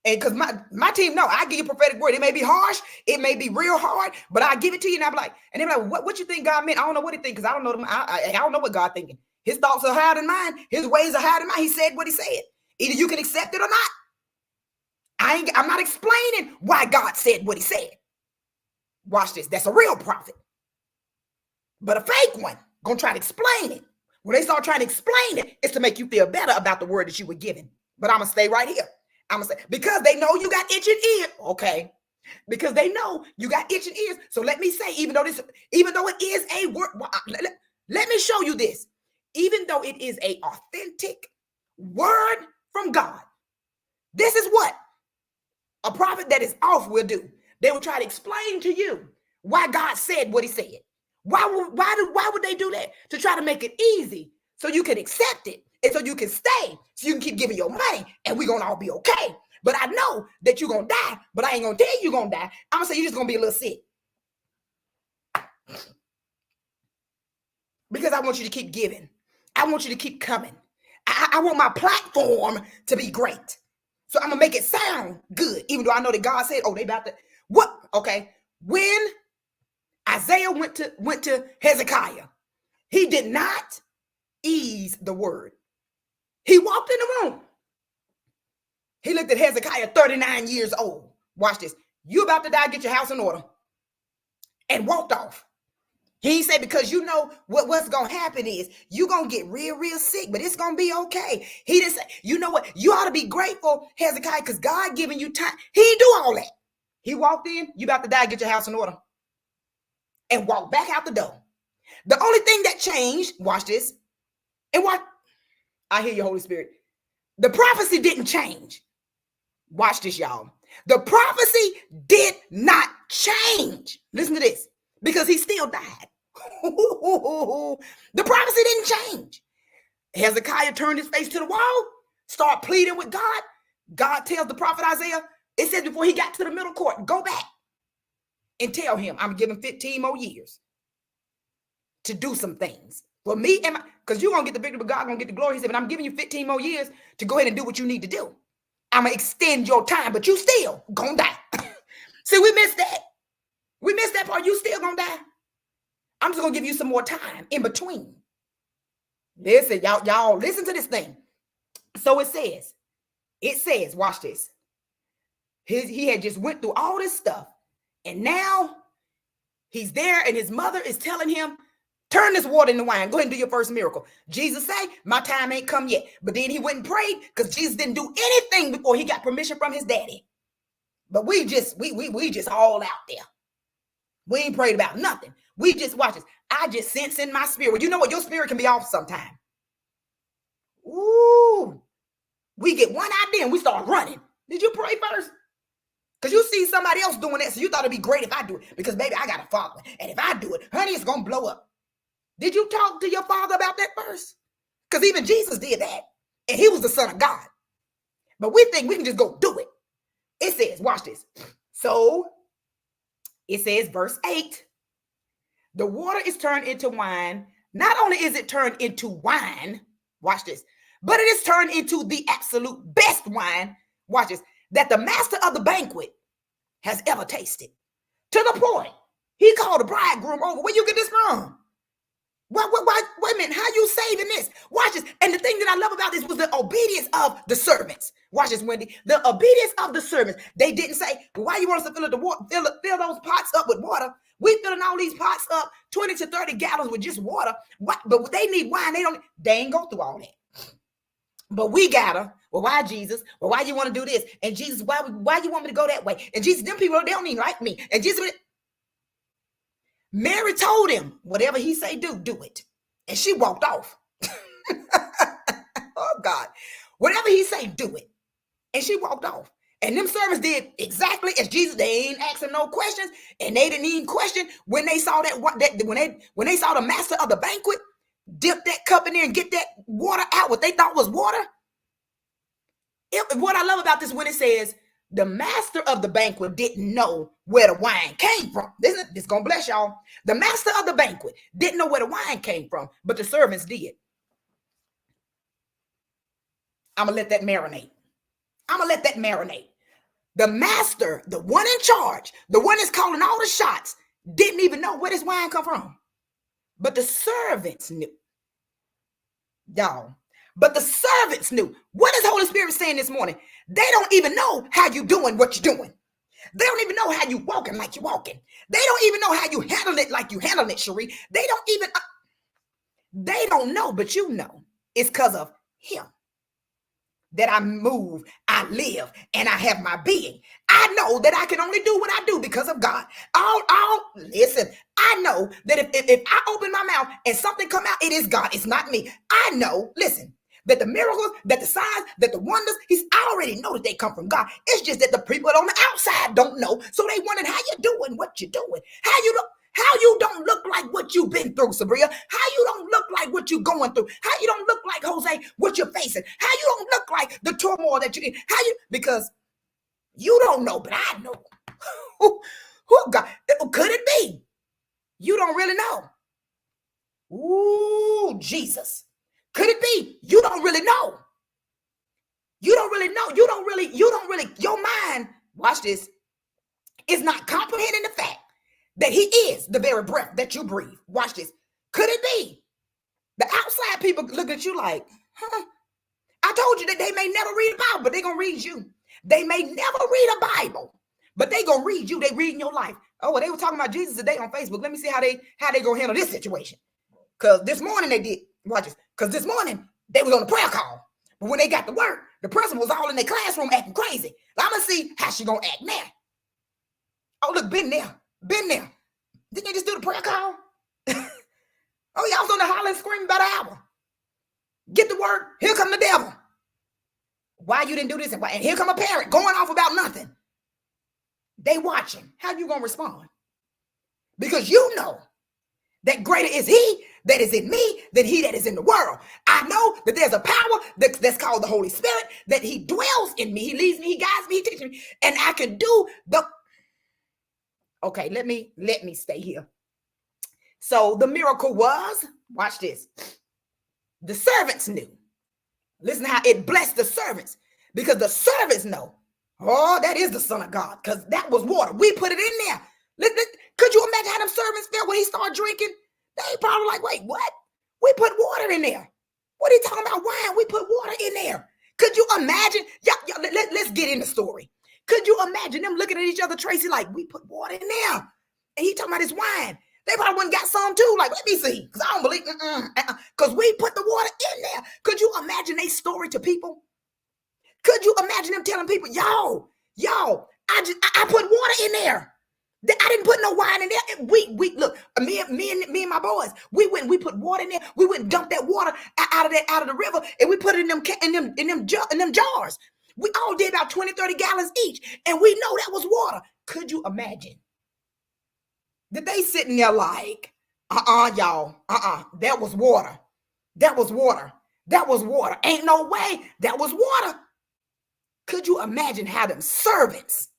because my team know, I give you a prophetic word. It may be harsh, it may be real hard, but I give it to you, and I'm like, and they're like, what you think God meant? I don't know what he think, because I don't know them. I don't know what God thinking. His thoughts are higher than mine. His ways are higher than mine. He said what he said. Either you can accept it or not. I'm not explaining why God said what he said. Watch this. That's a real prophet. But a fake one gonna try to explain it. When they start trying to explain it, it's to make you feel better about the word that you were given. But I'm gonna stay right here. I'm gonna say, because they know you got itching ears. Okay. Because they know you got itching ears. So let me say, even though it is a word, let me show you this. Even though it is an authentic word from God, this is what a prophet that is off will do. They will try to explain to you why God said what he said. Why would they do that? To try to make it easy so you can accept it and so you can stay, so you can keep giving your money, and we're gonna all be okay. But I know that you're gonna die, but I ain't gonna tell you you're gonna die. I'm gonna say you're just gonna be a little sick. Because I want you to keep giving. I want you to keep coming. I want my platform to be great. So I'm gonna make it sound good, even though I know that God said, "Oh, they about to what?" Okay, when Isaiah went to Hezekiah, he did not ease the word. He walked in the room. He looked at Hezekiah, 39 years old. Watch this. You about to die, get your house in order. And walked off. He said, because you know what's going to happen is you're going to get real, real sick, but it's going to be okay. He didn't say, you know what? You ought to be grateful, Hezekiah, because God giving you time. He didn't do all that. He walked in, you about to die, get your house in order. And walked back out the door. The only thing that changed, watch this, and watch, I hear you, Holy Spirit. The prophecy didn't change. Watch this, y'all. The prophecy did not change. Listen to this, because he still died. The prophecy didn't change. Hezekiah turned his face to the wall, start pleading with God. God tells the prophet Isaiah, it says before he got to the middle court, go back and tell him I'm giving 15 more years to do some things for me, and because you're gonna get the victory, but God gonna get the glory. He said, but I'm giving you 15 more years to go ahead and do what you need to do. I'm gonna extend your time, but you still gonna die. See, we missed that. We missed that part. You still gonna die. I'm just gonna give you some more time in between. Listen, y'all listen to this thing. So it says, watch this. He had just went through all this stuff, and now he's there, and his mother is telling him, turn this water into wine. Go ahead and do your first miracle. Jesus say, my time ain't come yet. But then he went and prayed, because Jesus didn't do anything before he got permission from his daddy. But we just all out there. We ain't prayed about nothing. We just, watch this. I just sense in my spirit. You know what? Your spirit can be off sometime. Ooh. We get one idea and we start running. Did you pray first? Because you see somebody else doing that, so you thought it'd be great if I do it. Because baby, I got a father. And if I do it, honey, it's going to blow up. Did you talk to your father about that first? Because even Jesus did that. And he was the Son of God. But we think we can just go do it. It says, watch this. So it says, verse 8, the water is turned into wine. Not only is it turned into wine, watch this, but it is turned into the absolute best wine, watch this, that the master of the banquet has ever tasted. To the point, he called the bridegroom over. Where you get this from? Wait a minute, how you saving this? Watch this. And the thing that I love about this was the obedience of the servants. Watch this, Wendy. The obedience of the servants. They didn't say, well, why you want us to fill those pots up with water? We filling all these pots up, 20 to 30 gallons with just water. What? But they need wine. They ain't go through all that. But we gotta. Well, why, Jesus? Well, why you want to do this? And Jesus, why you want me to go that way? And Jesus, them people, they don't even like me. And Jesus, Mary told him, whatever he say, do it. And she walked off. Oh, God. Whatever he say, do it. And she walked off. And them servants did exactly as Jesus. They ain't asking no questions. And they didn't even question when they saw when they saw the master of the banquet dip that cup in there and get that water out, what they thought was water. What I love about this, when it says the master of the banquet didn't know where the wine came from. This is going to bless y'all. The master of the banquet didn't know where the wine came from, but the servants did. I'm going to let that marinate. The master, the one in charge, the one that's calling all the shots, didn't even know where this wine come from. But the servants knew. Y'all. But the servants knew. What is Holy Spirit saying this morning? They don't even know how you doing what you're doing. They don't even know how you walking like you're walking. They don't even know how you handle it like you handle it, Cherie. They don't know, but you know. It's because of him that I move, I live, and I have my being. I know that I can only do what I do because of God. Listen, I know that if I open my mouth and something come out, it is God. It's not me. I know, listen, that the miracles, that the signs, that the wonders, I already know that they come from God. It's just that the people on the outside don't know. So they wondering how you doing what you're doing. How you don't look like what you've been through, Sabria. How you don't look like what you're going through. How you don't look like, Jose, what you're facing. How you don't look like the turmoil that you're in. Because you don't know, but I know. Who God? Could it be? You don't really know. Ooh, Jesus. Could it be? You don't really know. You don't really know. You don't really, your mind, watch this, is not comprehending the fact that he is the very breath that you breathe. Watch this. Could it be? The outside people look at you like, I told you that they may never read a Bible, but they're going to read you. They may never read a Bible, but they're going to read you. They reading your life. Oh, well, they were talking about Jesus today on Facebook. Let me see how they going to handle this situation. Because this morning they did. Watch this. Because this morning they was on the prayer call. But when they got to work, the principal was all in their classroom acting crazy. I'm going to see how she going to act now. Oh, look, been there. Didn't they just do the prayer call? Oh, y'all was on the hollering, screaming about an hour. Get to work. Here come the devil. Why you didn't do this? And here come a parent going off about nothing. They watching. How you going to respond? Because you know that greater is he that is in me than he that is in the world. I know that there's a power that's called the Holy Spirit, that he dwells in me. He leads me, he guides me, he teaches me. And I can do the... Okay, let me stay here. So the miracle was, watch this. The servants knew. Listen how it blessed the servants, because the servants know, oh, that is the Son of God, because that was water. We put it in there. Could you imagine how them servants felt when he started drinking? They probably like, wait, what? We put water in there. What are you talking about? Wine? We put water in there. Could you imagine? Let's get in the story. Could you imagine them looking at each other, Tracy, like, we put water in there? And he talking about his wine. They probably went and got some too. Like, let me see. Because I don't believe, because we put the water in there. Could you imagine a story to people? Could you imagine them telling people, yo, I put water in there. I didn't put no wine in there. We look, me and my boys, we put water in there. We went and dumped that water out of the river, and we put it in them jars. We all did about 20, 30 gallons each, and we know that was water. Could you imagine? Did they sitting there like, y'all, that was water. That was water. That was water. Ain't no way. That was water. Could you imagine how them servants,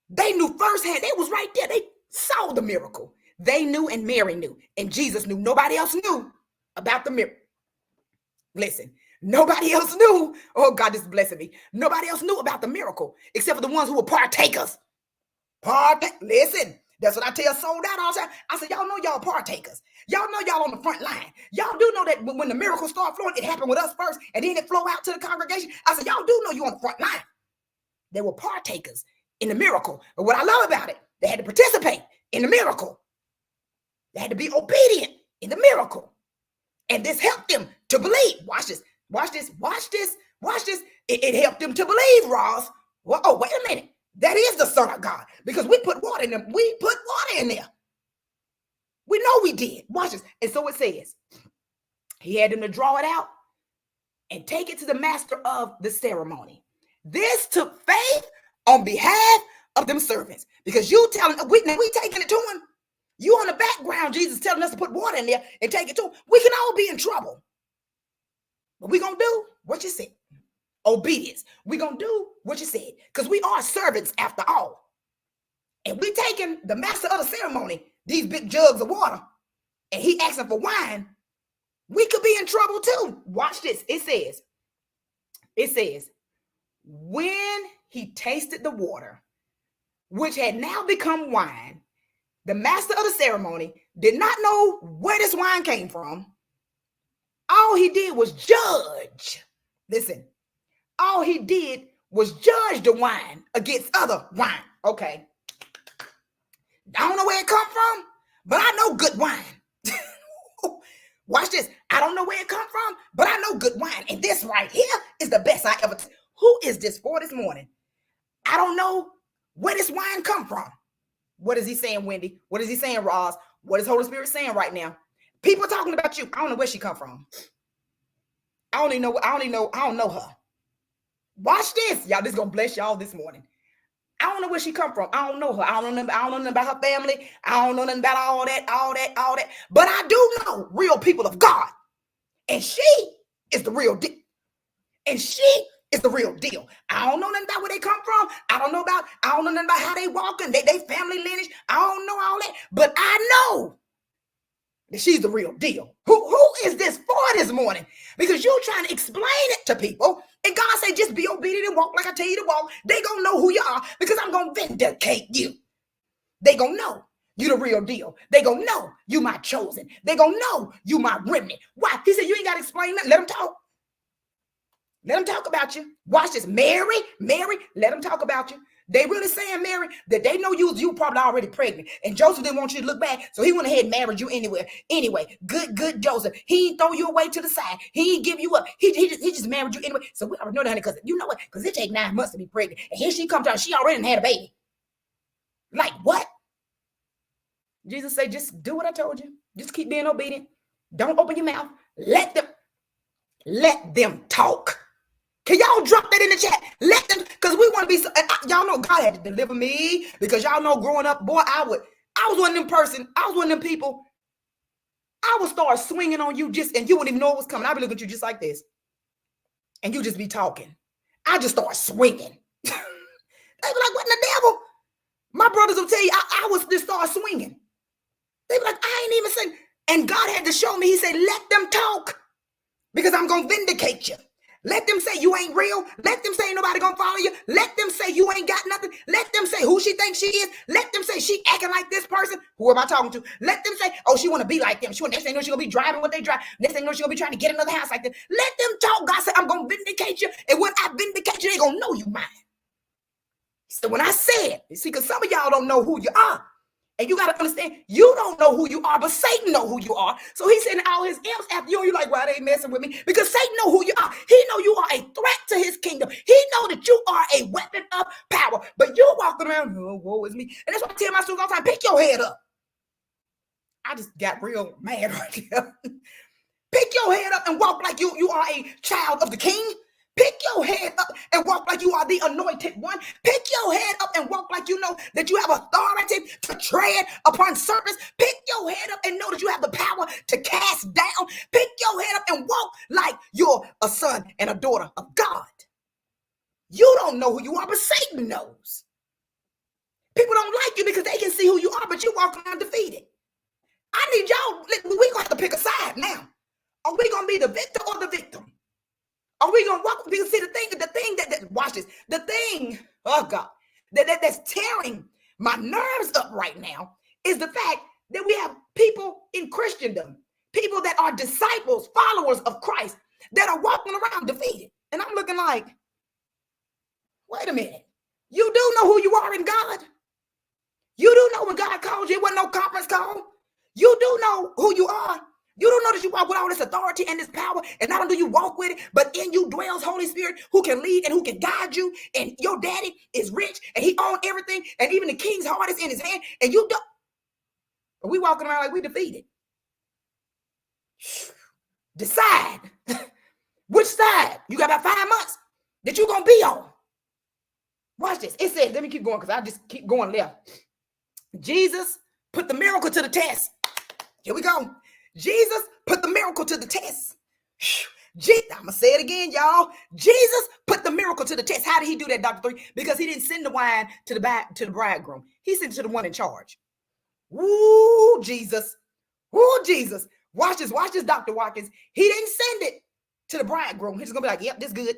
they knew firsthand. They was right there. They saw the miracle. They knew, and Mary knew, and Jesus knew. Nobody else knew about the miracle. Listen, nobody else knew. Oh, God, this is blessing me. Nobody else knew about the miracle except for the ones who were partakers. Listen, that's what I tell sold out all the time. I said, y'all know y'all partakers. Y'all know y'all on the front line. Y'all do know that when the miracles start flowing, it happened with us first, and then it flow out to the congregation. I said, y'all do know you on the front line. They were partakers in the miracle. But what I love about it, they had to participate in the miracle. They had to be obedient in the miracle. And this helped them to believe. Watch this. Watch this. Watch this. Watch this. It helped them to believe, Ross. Well, oh, wait a minute. That is the Son of God. Because we put water in them. We put water in there. We know we did. Watch this. And so it says, he had them to draw it out and take it to the master of the ceremony. This took faith on behalf of them servants. Because you telling, we taking it to him. You on the background, Jesus telling us to put water in there and take it to him. We can all be in trouble. But we going to do what you said. Obedience. We going to do what you said. Because we are servants after all. And we taking the master of the ceremony, these big jugs of water, and he asking for wine, we could be in trouble too. Watch this. It says, when he tasted the water, which had now become wine, the master of the ceremony did not know where this wine came from. All he did was judge. Listen, all he did was judge the wine against other wine. Okay. I don't know where it come from, but I know good wine. Watch this. I don't know where it come from, but I know good wine. And this right here is the best I ever. Who is this for this morning? I don't know where this wine come from. What is he saying, Wendy? What is he saying, Roz? What is Holy Spirit saying right now? People talking about you. I don't know where she come from. I don't know her. Watch this. Y'all, this is gonna bless y'all this morning. I don't know where she come from. I don't know her. I don't know nothing about her family. I don't know nothing about all that. But I do know real people of God. And she is the real deal. I don't know nothing about where they come from. I don't know nothing about how they walking, they family lineage. I don't know all that. But I know that she's the real deal. Who is this for this morning? Because you're trying to explain it to people. And God say, just be obedient and walk like I tell you to walk. They gonna know who you are because I'm gonna vindicate you. They gonna know you the real deal. They gonna know you my chosen. They gonna know you my remnant. Why? He said, you ain't gotta explain that. Let them talk. Let them talk about you. Watch this. Mary, let them talk about you. They really saying, Mary, that they know you probably already pregnant. And Joseph didn't want you to look back, so he went ahead and married you anyway. Anyway, good Joseph. He ain't throw you away to the side. He ain't give you up. He just married you anyway. So we already know that, honey, because you know what? Because it take 9 months to be pregnant. And here she comes out, she already had a baby. Like what? Jesus said, just do what I told you. Just keep being obedient. Don't open your mouth. Let them talk. Can y'all drop that in the chat? Let them, because we want to be, y'all know God had to deliver me, because y'all know growing up, boy, I was one of them people, I would start swinging on you and you wouldn't even know it was coming. I'd be looking at you just like this. And you just be talking. I just start swinging. They be like, what in the devil? My brothers will tell you, I was just start swinging. They be like, I ain't even saying, and God had to show me, he said, let them talk, because I'm going to vindicate you. Let them say you ain't real. Let them say ain't nobody gonna follow you. Let them say you ain't got nothing. Let them say who she thinks she is. Let them say she acting like this person. Who am I talking to? Let them say, oh, she want to be like them. Next thing you know, she gonna be driving what they drive. Next thing you know, she gonna be trying to get another house like this. Let them talk. God said, I'm gonna vindicate you. And when I vindicate you, they gonna know you mine. So when I said, you see, because some of y'all don't know who you are. And you got to understand, you don't know who you are, but Satan know who you are. So he's sending all his imps after you. And you're like, well, they ain't messing with me. Because Satan know who you are. He know you are a threat to his kingdom. He know that you are a weapon of power. But you're walking around, oh, woe is me. And that's why I tell my students all the time, pick your head up. I just got real mad right there. Pick your head up and walk like you are a child of the king. Pick your head up and walk like you are the anointed one. Pick your head up and walk like you know that you have authority to tread upon serpents. Pick your head up and know that you have the power to cast down. Pick your head up and walk like a son and a daughter of God. You don't know who you are, but Satan knows. People don't like you because they can see who you are, but you're walking undefeated. I need y'all, we're going to have to pick a side now. Are we going to be the victor or the victim? Are we going to walk? Because see, the thing that watch this, the thing, oh God, that's tearing my nerves up right now is the fact that we have people in Christendom, people that are disciples, followers of Christ, that are walking around defeated. And I'm looking like, wait a minute. You do know who you are in God. You do know when God called you, it wasn't no conference call. You do know who you are. You don't know that you walk with all this authority and this power, and not only do you walk with it, but in you dwells Holy Spirit who can lead and who can guide you. And your daddy is rich and he owns everything, and even the king's heart is in his hand, and you don't. But we walking around like we defeated. Decide which side. You got about 5 months that you're going to be on. Watch this. It says, let me keep going because I just keep going left. Jesus put the miracle to the test. Here we go. Jesus put the miracle to the test. I'm going to say it again, y'all. Jesus put the miracle to the test. How did he do that, Dr. 3? Because he didn't send the wine to the bridegroom. He sent it to the one in charge. Woo, Jesus. Woo, Jesus. Watch this, Dr. Watkins. He didn't send it to the bridegroom. He's going to be like, yep, this good.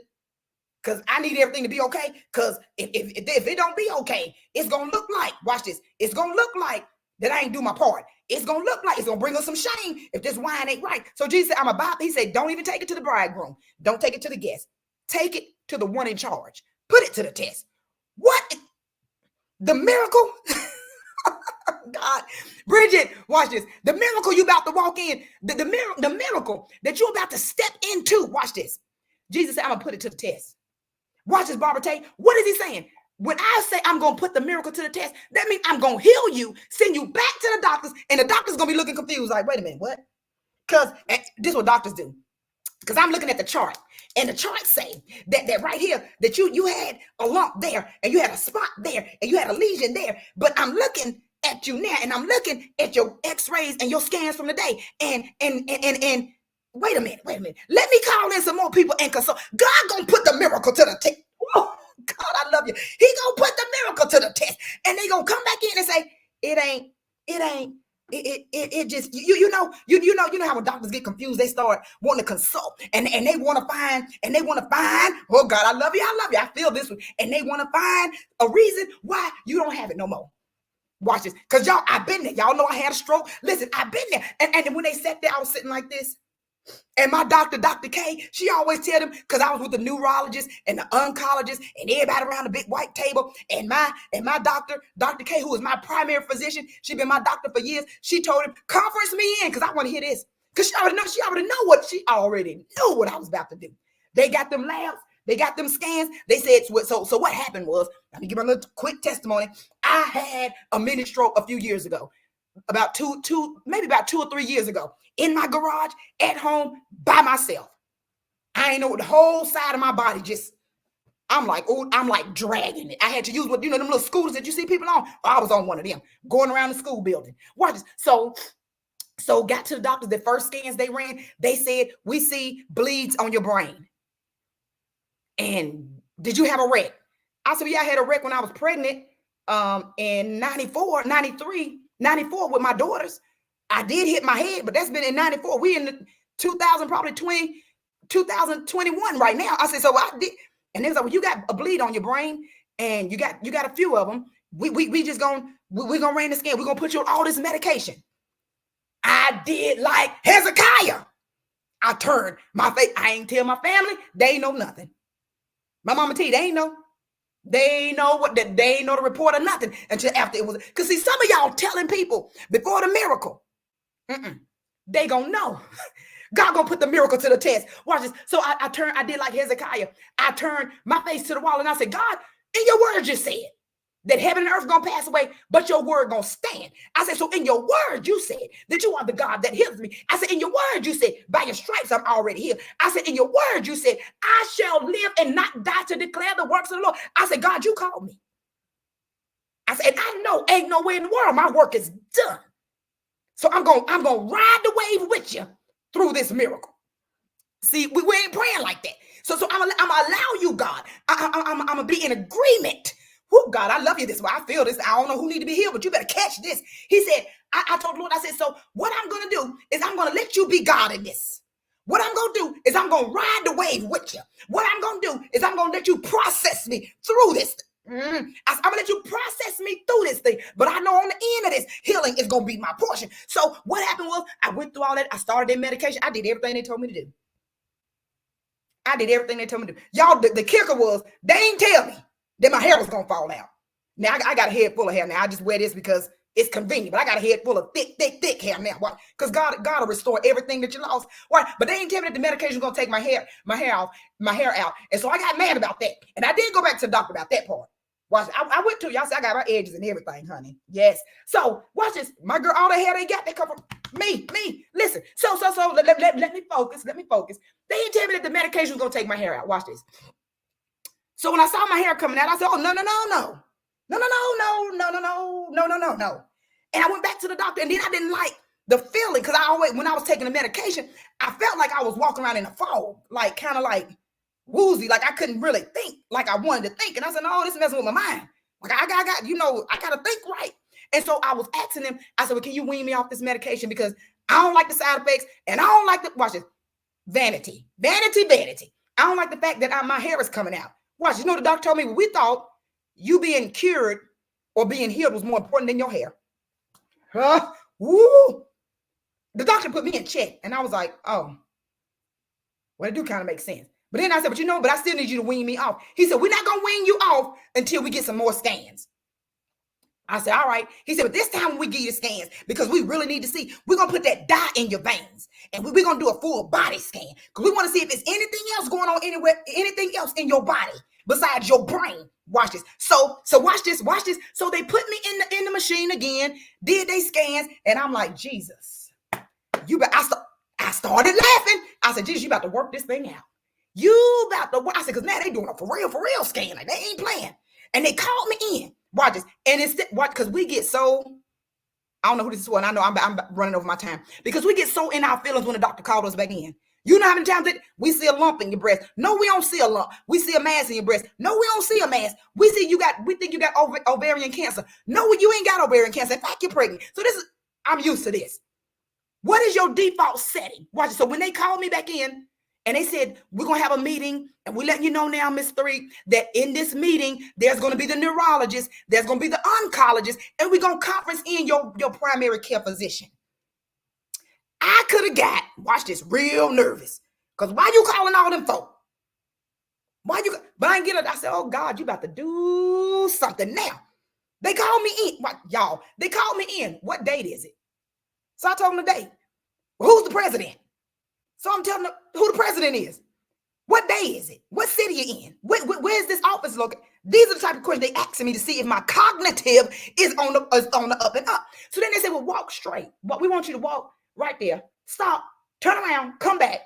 Because I need everything to be okay. Because if it don't be okay, it's going to look like, watch this, it's going to look like that I ain't do my part. It's going to look like it's going to bring us some shame if this wine ain't right. So Jesus said, he said, don't even take it to the bridegroom. Don't take it to the guest. Take it to the one in charge. Put it to the test. What? The miracle? God. Bridget, watch this. The miracle you about to walk in, the miracle that you're about to step into, watch this. Jesus said, I'm going to put it to the test. Watch this, Barbara Tate. What is he saying? When I say I'm going to put the miracle to the test, that means I'm going to heal you, send you back to the doctors, and the doctor's going to be looking confused. Like, wait a minute, what? Because this is what doctors do. Because I'm looking at the chart, and the chart say that right here, that you had a lump there, and you had a spot there, and you had a lesion there. But I'm looking at you now, and I'm looking at your x-rays and your scans from the day. And wait a minute. Let me call in some more people and consult. God gonna put the miracle to the test. Oh, God, I love you. He gonna put the miracle to the test. And they gonna come back in and say, it just, you know how when doctors get confused, they start wanting to consult and they want to find, oh God, I love you. I feel this one. And they want to find a reason why you don't have it no more. Watch this. Because y'all, I've been there. Y'all know I had a stroke. Listen, I've been there. And when they sat there, I was sitting like this. And my doctor, Dr. K, she always tell them, because I was with the neurologist and the oncologist and everybody around the big white table. And my doctor, Dr. K, who is my primary physician, she been my doctor for years. She told him, conference me in, because I want to hear this. Because she already knew what I was about to do. They got them labs. They got them scans. They said, so what happened was, let me give a little quick testimony. I had a mini stroke a few years ago, about maybe about 2 or 3 years ago, in my garage, at home, by myself. I ain't know what the whole side of my body just, I'm like dragging it. I had to use them little scooters that you see people on. I was on one of them, going around the school building. Watch this. So got to the doctors, the first scans they ran, they said, we see bleeds on your brain. And did you have a wreck? I said, yeah, I had a wreck when I was pregnant in 94 with my daughters. I did hit my head, but that's been in 94. We in the 2021 right now. I said, so I did. And they was like, well, you got a bleed on your brain and you got a few of them. We just we're gonna run the scan. We're gonna put you on all this medication. I did like Hezekiah. I turned my face. I ain't tell my family. They ain't know nothing. My mama tell you, they ain't know. They ain't know the report or nothing until after it was. Because see, some of y'all telling people before the miracle, they gonna know. God gonna put the miracle to the test. Watch this. So I did like Hezekiah. I turned my face to the wall and I said, God, in your word you said that heaven and earth gonna pass away, but your word gonna stand. I said, so in your word you said that you are the God that heals me. I said, in your word you said, by your stripes I'm already healed. I said, in your word you said, I shall live and not die to declare the works of the Lord. I said, God, you called me. I said, I know ain't no way in the world my work is done. So I'm gonna ride the wave with you through this miracle. See, we ain't praying like that. So I'm gonna allow you, God. I'm gonna be in agreement. Whoo, God, I love you this way. I feel this. I don't know who need to be healed, but you better catch this. He said, I told the Lord, I said, so what I'm gonna do is I'm gonna let you be God in this. What I'm gonna do is I'm gonna ride the wave with you. What I'm gonna do is I'm gonna let you process me through this. I'm gonna let you process me through this thing, but I know on the end of this, healing is gonna be my portion. So what happened was I went through all that. I started their medication. I did everything they told me to do. I did everything they told me to do. Y'all, the kicker was they ain't tell me that my hair was gonna fall out. Now I got a head full of hair. Now I just wear this because it's convenient, but I got a head full of thick hair now. Why? Because God will restore everything that you lost. Why? But they ain't tell me that the medication was gonna take my hair out. And so I got mad about that. And I did go back to the doctor about that part. Watch, I went to y'all see I got my edges and everything, honey. Yes. So watch this. My girl, all the hair they got, they come from me. Listen. So let me focus. Let me focus. They didn't tell me that the medication was gonna take my hair out. Watch this. So when I saw my hair coming out, I said, oh, no. And I went back to the doctor, and then I didn't like the feeling because I always, when I was taking the medication, I felt like I was walking around in a fog, like kind of like woozy, like I couldn't really think like I wanted to think. And I said, no, this is messing with my mind. Like I got, I got to think right. And so I was asking him, I said, well, can you wean me off this medication? Because I don't like the side effects, and I don't like the, watch this, vanity. I don't like the fact that my hair is coming out. Watch, you know, the doctor told me, we thought you being cured or being healed was more important than your hair. Huh? Woo! The doctor put me in check, and I was like, oh, well, it do kind of make sense. But then I said, but I still need you to wean me off. He said, we're not going to wean you off until we get some more scans. I said, all right. He said, but this time when we give you the scans, because we really need to see, we're going to put that dye in your veins, and we're going to do a full body scan, because we want to see if there's anything else going on anywhere, anything else in your body besides your brain. Watch this. So watch this. So they put me in the machine again, did they scans, and I'm like, Jesus, I started laughing. I said, Jesus, you about to work this thing out. You about to work. I said, because now they doing a for real scan. Like they ain't playing. And they called me in. Watch this. And it's because we get so, I don't know who this is for, and I know I'm running over my time, because we get so in our feelings when the doctor called us back in. You know how many times that we see a lump in your breast? No, we don't see a lump. We see a mass in your breast. No, we don't see a mass. We think you got ovarian cancer. No, you ain't got ovarian cancer. In fact, you're pregnant. So I'm used to this. What is your default setting? Watch it. So when they called me back in and they said, we're going to have a meeting, and we're letting you know now, Miss Three, that in this meeting, there's going to be the neurologist, there's going to be the oncologist, and we're going to conference in your primary care physician. I could have got, watch this, real nervous. Because why you calling all them folk? But I didn't get it. I said, oh, God, you about to do something now. They called me in. What, y'all, they called me in. What date is it? So I told them the date. Well, who's the president? So I'm telling them who the president is. What day is it? What city you in? Where's this office located? These are the type of questions they asking me to see if my cognitive is on the up and up. So then they say, well, walk straight. We want you to walk right there. Stop. Turn around. Come back.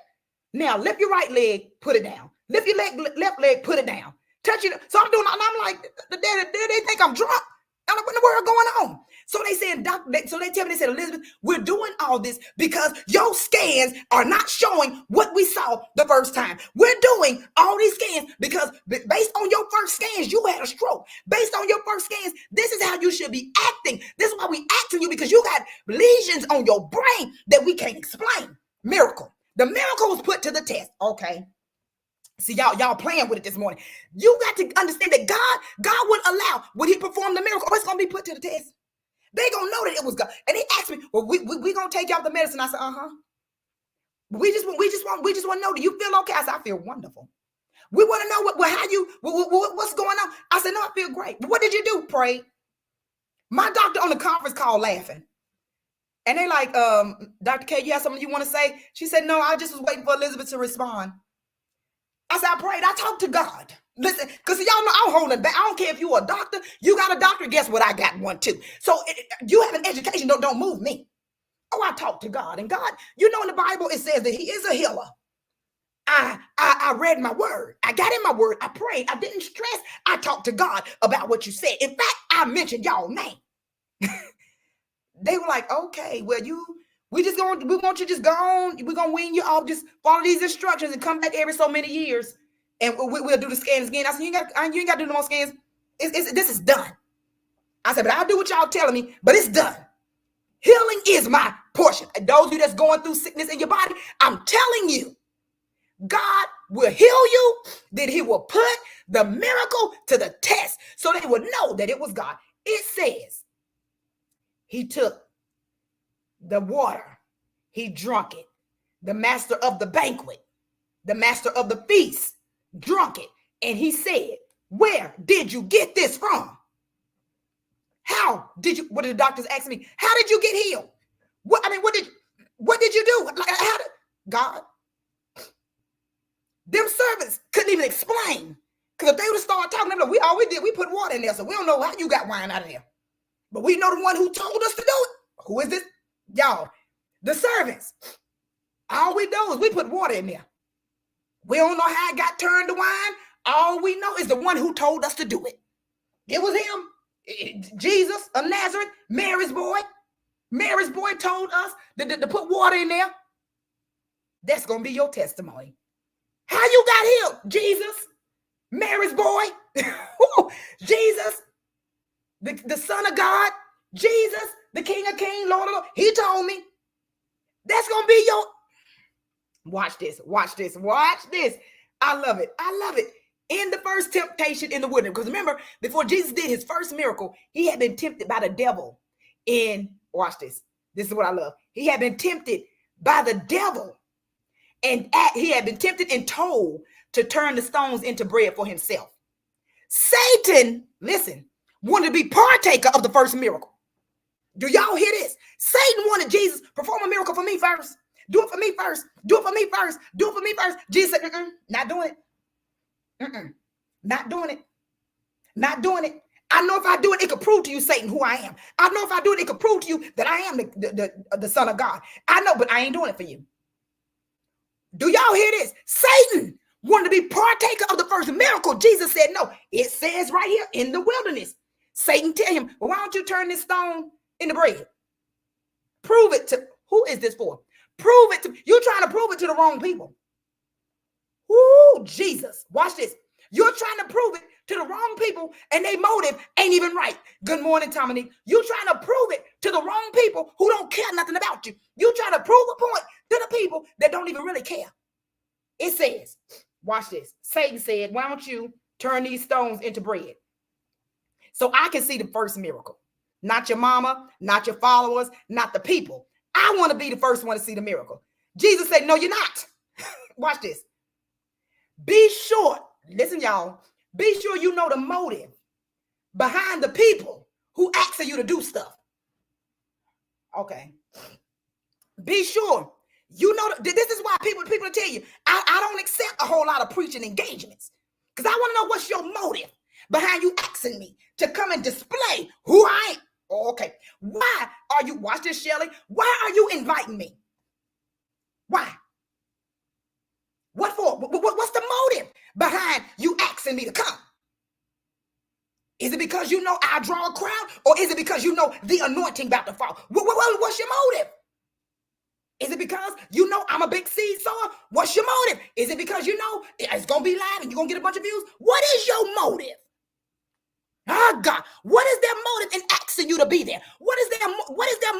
Now lift your right leg. Put it down. Lift your left leg. Put it down. Touch it. So I'm doing, and I'm like, they think I'm drunk. I'm like, what in the world going on? So they said, so they tell me, they said, Elizabeth, we're doing all this because your scans are not showing what we saw the first time. We're doing all these scans because based on your first scans, you had a stroke. Based on your first scans, this is how you should be acting. This is why we acting you, because you got lesions on your brain that we can't explain. Miracle. The miracle was put to the test. Okay. See, y'all playing with it this morning. You got to understand that God would allow, would he perform the miracle, or it's going to be put to the test. They going to know that it was God. And they asked me, well, we going to take you off the medicine. I said, We just want to know, do you feel okay? I said, I feel wonderful. We want to know what's going on. I said, no, I feel great. What did you do? Pray. My doctor on the conference call laughing. And they like, Dr. K, you have something you want to say? She said, no, I just was waiting for Elizabeth to respond. I said, I prayed. I talked to God. Listen, because y'all know I'm holding back. I don't care if you're a doctor. You got a doctor. Guess what? I got one too. So you have an education. Don't move me. Oh, I talked to God. And God, you know in the Bible, it says that he is a healer. I read my word. I got in my word. I prayed. I didn't stress. I talked to God about what you said. In fact, I mentioned y'all name. They were like, okay, well, We want you to just go on. We're gonna wean you off. Just follow these instructions and come back every so many years, and we'll do the scans again. I said, you ain't got to do no more scans. This is done. I said, but I'll do what y'all telling me, but it's done. Healing is my portion. And those of you that's going through sickness in your body, I'm telling you, God will heal you. Then he will put the miracle to the test so they will know that it was God. It says he took the water, he drunk it. The master of the banquet, the master of the feast, drunk it. And he said, where did you get this from? How did you, what did the doctors ask me? How did you get healed? What did you do? Like, how did God? Them servants couldn't even explain. Because if they would have started talking, they'd be like, we put water in there, so we don't know how you got wine out of there. But we know the one who told us to do it. Who is this? Y'all, the servants. All we know is we put water in there. We don't know how it got turned to wine. All we know is the one who told us to do it. It was him. Jesus of Nazareth, Mary's boy. Mary's boy told us to put water in there. That's going to be your testimony. How you got healed? Jesus, Mary's boy. Jesus, the Son of God. Jesus, the King of Kings, Lord of Lords. He told me. That's going to be your... Watch this. I love it. In the first temptation in the wilderness, because remember, before Jesus did his first miracle, he had been tempted by the devil watch this. This is what I love. He had been tempted by the devil, and he had been tempted and told to turn the stones into bread for himself. Satan, listen, wanted to be partaker of the first miracle. Do y'all hear this? Satan wanted Jesus perform a miracle for me first. Do it for me first. Do it for me first. Do it for me first. Jesus said, not doing it. Not doing it. Not doing it. I know if I do it, it could prove to you, Satan, who I am. I know if I do it, it could prove to you that I am the Son of God. I know, but I ain't doing it for you. Do y'all hear this? Satan wanted to be partaker of the first miracle. Jesus said, no. It says right here in the wilderness. Satan tell him, well, why don't you turn this stone into bread? Prove it to, who is this for? Prove it to, you're trying to prove it to the wrong people. Ooh, Jesus. Watch this. You're trying to prove it to the wrong people, and their motive ain't even right. Good morning, Dominique. You're trying to prove it to the wrong people who don't care nothing about you. You're trying to prove a point to the people that don't even really care. It says, watch this. Satan said, why don't you turn these stones into bread? So I can see the first miracle. Not your mama, not your followers, not the people. I want to be the first one to see the miracle. Jesus said, no, you're not. Watch this. Be sure, listen, y'all, be sure you know the motive behind the people who asking you to do stuff. Okay. Be sure you know, this is why people tell you, I don't accept a whole lot of preaching engagements, because I want to know what's your motive behind you asking me to come and display who I am. Okay. Why are you, watch this, Shelley, why are you inviting me? Why? What for? What's the motive behind you asking me to come? Is it because you know I draw a crowd, or is it because you know the anointing about to fall? What's your motive? Is it because you know I'm a big seed sower? What's your motive? Is it because you know it's going to be live and you're going to get a bunch of views? What is your motive? Oh God, what is their motive in asking you to be there? What is their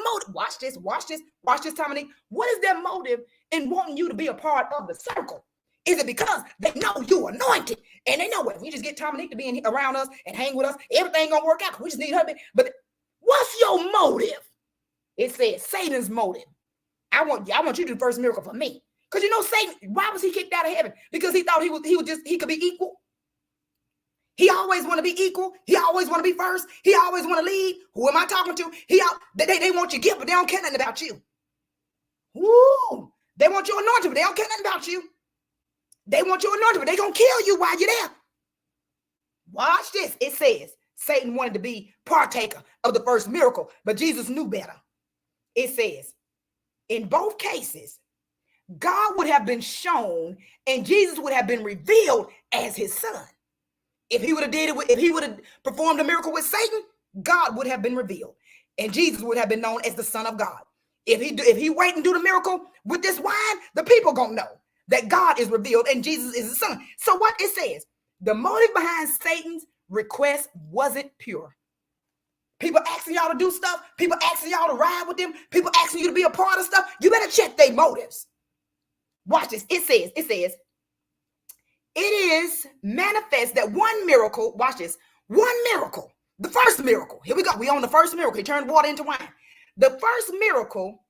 motive? Watch this, Dominique. What is their motive in wanting you to be a part of the circle? Is it because they know you anointed and they know if we just get Dominique to be around us and hang with us, everything gonna work out? We just need her. But what's your motive? It says Satan's motive. I want you to do the first miracle for me, because you know Satan. Why was he kicked out of heaven? Because he thought he could be equal. He always want to be equal. He always want to be first. He always want to lead. Who am I talking to? They want your gift, but they don't care nothing about you. Woo! They want your anointing, but they don't care nothing about you. They want your anointing, but they gonna kill you while you're there. Watch this. It says Satan wanted to be partaker of the first miracle, but Jesus knew better. It says, in both cases, God would have been shown and Jesus would have been revealed as his son. If he would have performed a miracle with Satan, God would have been revealed and Jesus would have been known as the Son of God. If he wait and do the miracle with this wine, the people gonna know that God is revealed and Jesus is the Son. So what it says, the motive behind Satan's request wasn't pure. People asking y'all to do stuff, people asking y'all to ride with them, people asking you to be a part of stuff. You better check their motives. Watch this. It says, it is manifest that one miracle, watch this, one miracle, the first miracle. Here we go. We on the first miracle. He turned water into wine. The first miracle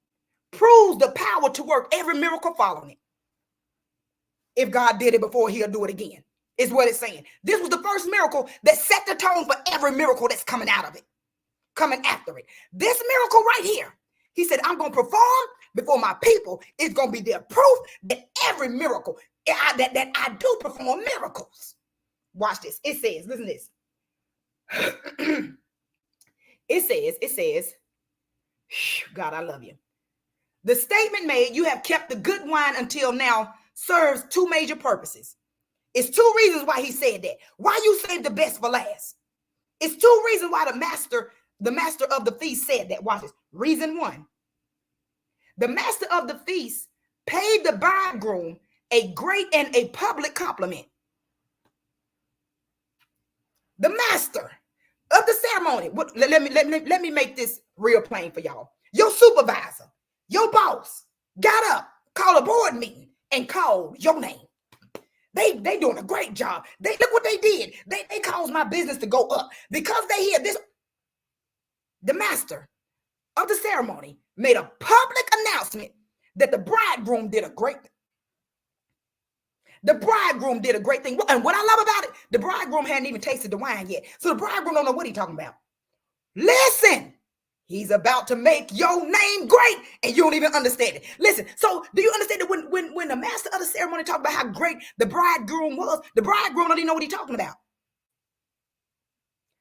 proves the power to work every miracle following it. If God did it before, he'll do it again, is what it's saying. This was the first miracle that set the tone for every miracle that's coming out of it, coming after it. This miracle right here, he said, I'm going to perform before my people. It's going to be their proof that every miracle, that I do perform miracles. Watch this. It says, listen to this. It says, God, I love you. The statement made, you have kept the good wine until now, serves two major purposes. It's two reasons why he said that. Why you saved the best for last. It's two reasons why the master of the feast said that. Watch this. Reason one. The master of the feast paid the bridegroom a great and a public compliment. The master of the ceremony. Let me make this real plain for y'all. Your supervisor, your boss, got up, called a board meeting, and called your name. They doing a great job. They look what they did. They caused my business to go up because they hear this. The master of the ceremony made a public announcement that the bridegroom did a great thing. The bridegroom did a great thing. And what I love about it, the bridegroom hadn't even tasted the wine yet. So the bridegroom don't know what he's talking about. Listen, he's about to make your name great and you don't even understand it. Listen, so do you understand that when the master of the ceremony talked about how great the bridegroom was, the bridegroom don't even know what he's talking about.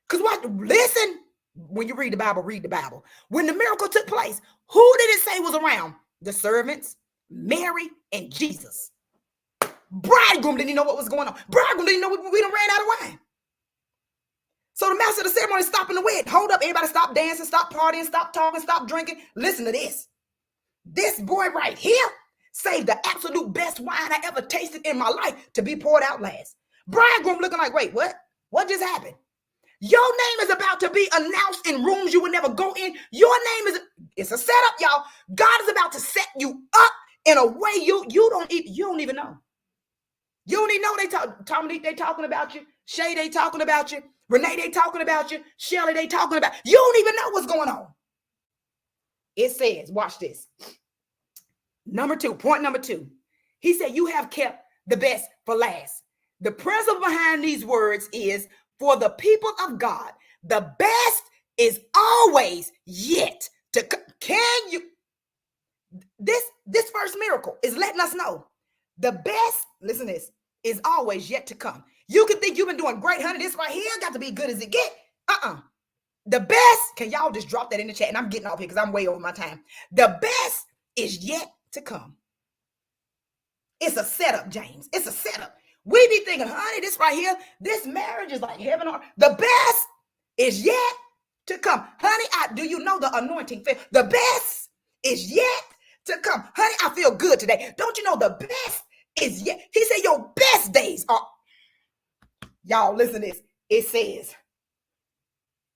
Because listen, when you read the Bible, read the Bible. When the miracle took place, who did it say was around? The servants, Mary, and Jesus. Bridegroom didn't even know what was going on. Bridegroom didn't know we done ran out of wine. So the master of the ceremony is stopping the wedding. Hold up, everybody stop dancing, stop partying, stop talking, stop drinking. Listen to this. This boy right here saved the absolute best wine I ever tasted in my life to be poured out last. Bridegroom looking like, wait, what? What just happened? Your name is about to be announced in rooms you would never go in. Your name it's a setup, y'all. God is about to set you up in a way you don't even know. You don't even know Tommy, they talking about you. Shay, they talking about you. Renee, they talking about you. Shelly, they talking about you. Don't even know what's going on. It says, watch this. Point number two. He said, you have kept the best for last. The principle behind these words is, for the people of God, the best is always yet to come. Can you? This first miracle is letting us know the best, listen to this, is always yet to come. You can think you've been doing great, honey. This right here got to be good as it get. The best, can y'all just drop that in the chat? And I'm getting off here because I'm way over my time. The best is yet to come. It's a setup, James. It's a setup. We be thinking, honey, this right here, this marriage is like heaven on earth. The best is yet to come. Honey, do you know the anointing? The best is yet to come. Honey, I feel good today. Don't you know the best is yet? He said your best days are. Y'all, listen to this. It says,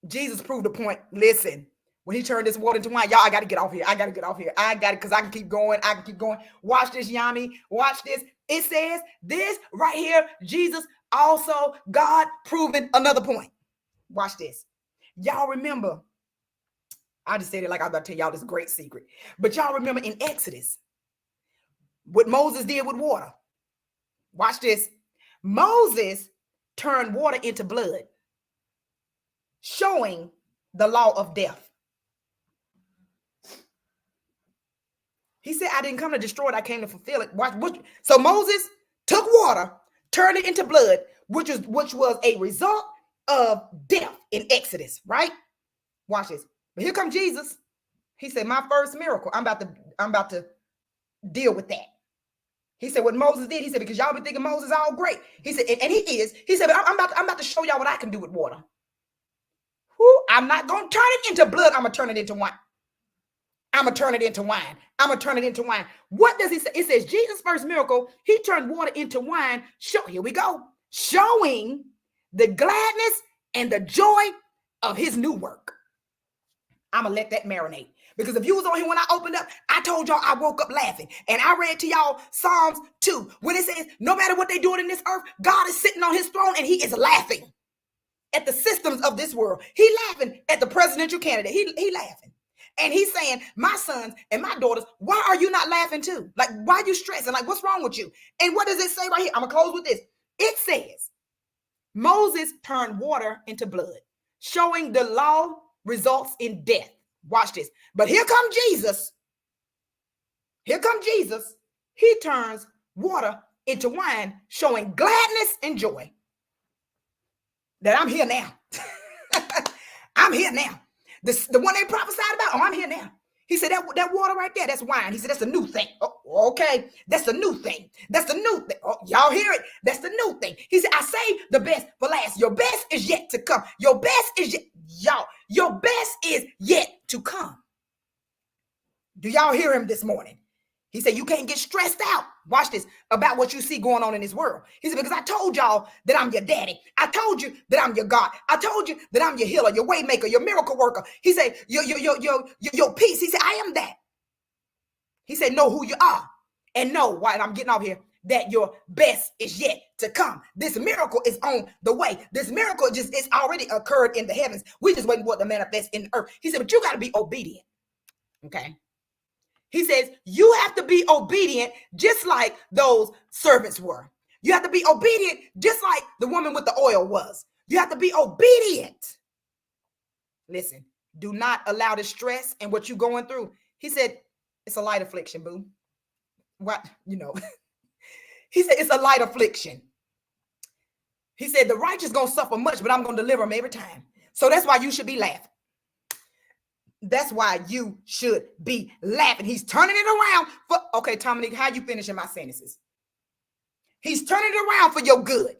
Jesus proved the point. Listen, when he turned this water into wine, y'all, I got to get off here. I got it because I can keep going. Watch this, Yami. Watch this. It says this right here. Jesus also, God proving another point. Watch this. Y'all remember, I just said it like I'm about to tell y'all this great secret. But y'all remember in Exodus, what Moses did with water. Watch this. Moses turned water into blood, showing the law of death. He said, I didn't come to destroy it, I came to fulfill it. So Moses took water, turned it into blood, which was a result of death in Exodus, right? Watch this. But here comes Jesus. He said, my first miracle, I'm about to deal with that. He said, what Moses did, he said, because y'all been thinking Moses all great. He said, and he is. He said, but I'm about to show y'all what I can do with water. I'm not going to turn it into blood. I'm going to turn it into wine. I'm going to turn it into wine. I'm going to turn it into wine. What does it say? It says Jesus' first miracle, he turned water into wine. Here we go. Showing the gladness and the joy of his new work. I'm going to let that marinate. Because if you was on here when I opened up, I told y'all I woke up laughing. And I read to y'all Psalms 2, when it says, no matter what they're doing in this earth, God is sitting on his throne and he is laughing at the systems of this world. He laughing at the presidential candidate. He laughing. And he's saying, my sons and my daughters, why are you not laughing too? Like, why are you stressing? Like, what's wrong with you? And what does it say right here? I'm going to close with this. It says, Moses turned water into blood, showing the law results in death. Watch this. But here comes Jesus. Here comes Jesus. He turns water into wine, showing gladness and joy. That I'm here now. I'm here now. The one they prophesied about, oh, I'm here now. He said, that water right there, that's wine. He said, that's a new thing. Oh, okay, that's a new thing. That's the new thing. Oh, y'all hear it? That's the new thing. He said, I saved the best for last. Your best is yet to come. Your best is yet, y'all, your best is yet to come. Do y'all hear him this morning? He said, you can't get stressed out. Watch this, about what you see going on in this world. He said, because I told y'all that I'm your daddy. I told you that I'm your God. I told you that I'm your healer, your way maker, your miracle worker. He said, your peace. He said, I am that. He said, know who you are. And know, while I'm getting off here, that your best is yet to come. This miracle is on the way. This miracle it's already occurred in the heavens. We just waiting for it to manifest in the earth. He said, but you got to be obedient. Okay. He says, you have to be obedient just like those servants were. You have to be obedient just like the woman with the oil was. You have to be obedient. Listen, do not allow the stress and what you're going through. He said, it's a light affliction, boo. What? You know. He said, it's a light affliction. He said, the righteous going to suffer much, but I'm going to deliver them every time. So that's why you should be laughing. That's why you should be laughing. He's turning it around for, okay, Dominique, how you finishing my sentences? He's turning it around for your good.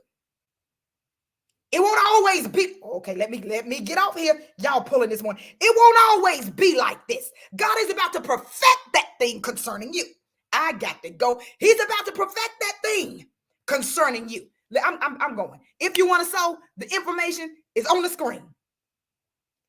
It won't always be, okay, let me get off here. Y'all pulling this one. It won't always be like this. God is about to perfect that thing concerning you. I got to go. He's about to perfect that thing concerning you. I'm going. If you want to sow, the information is on the screen.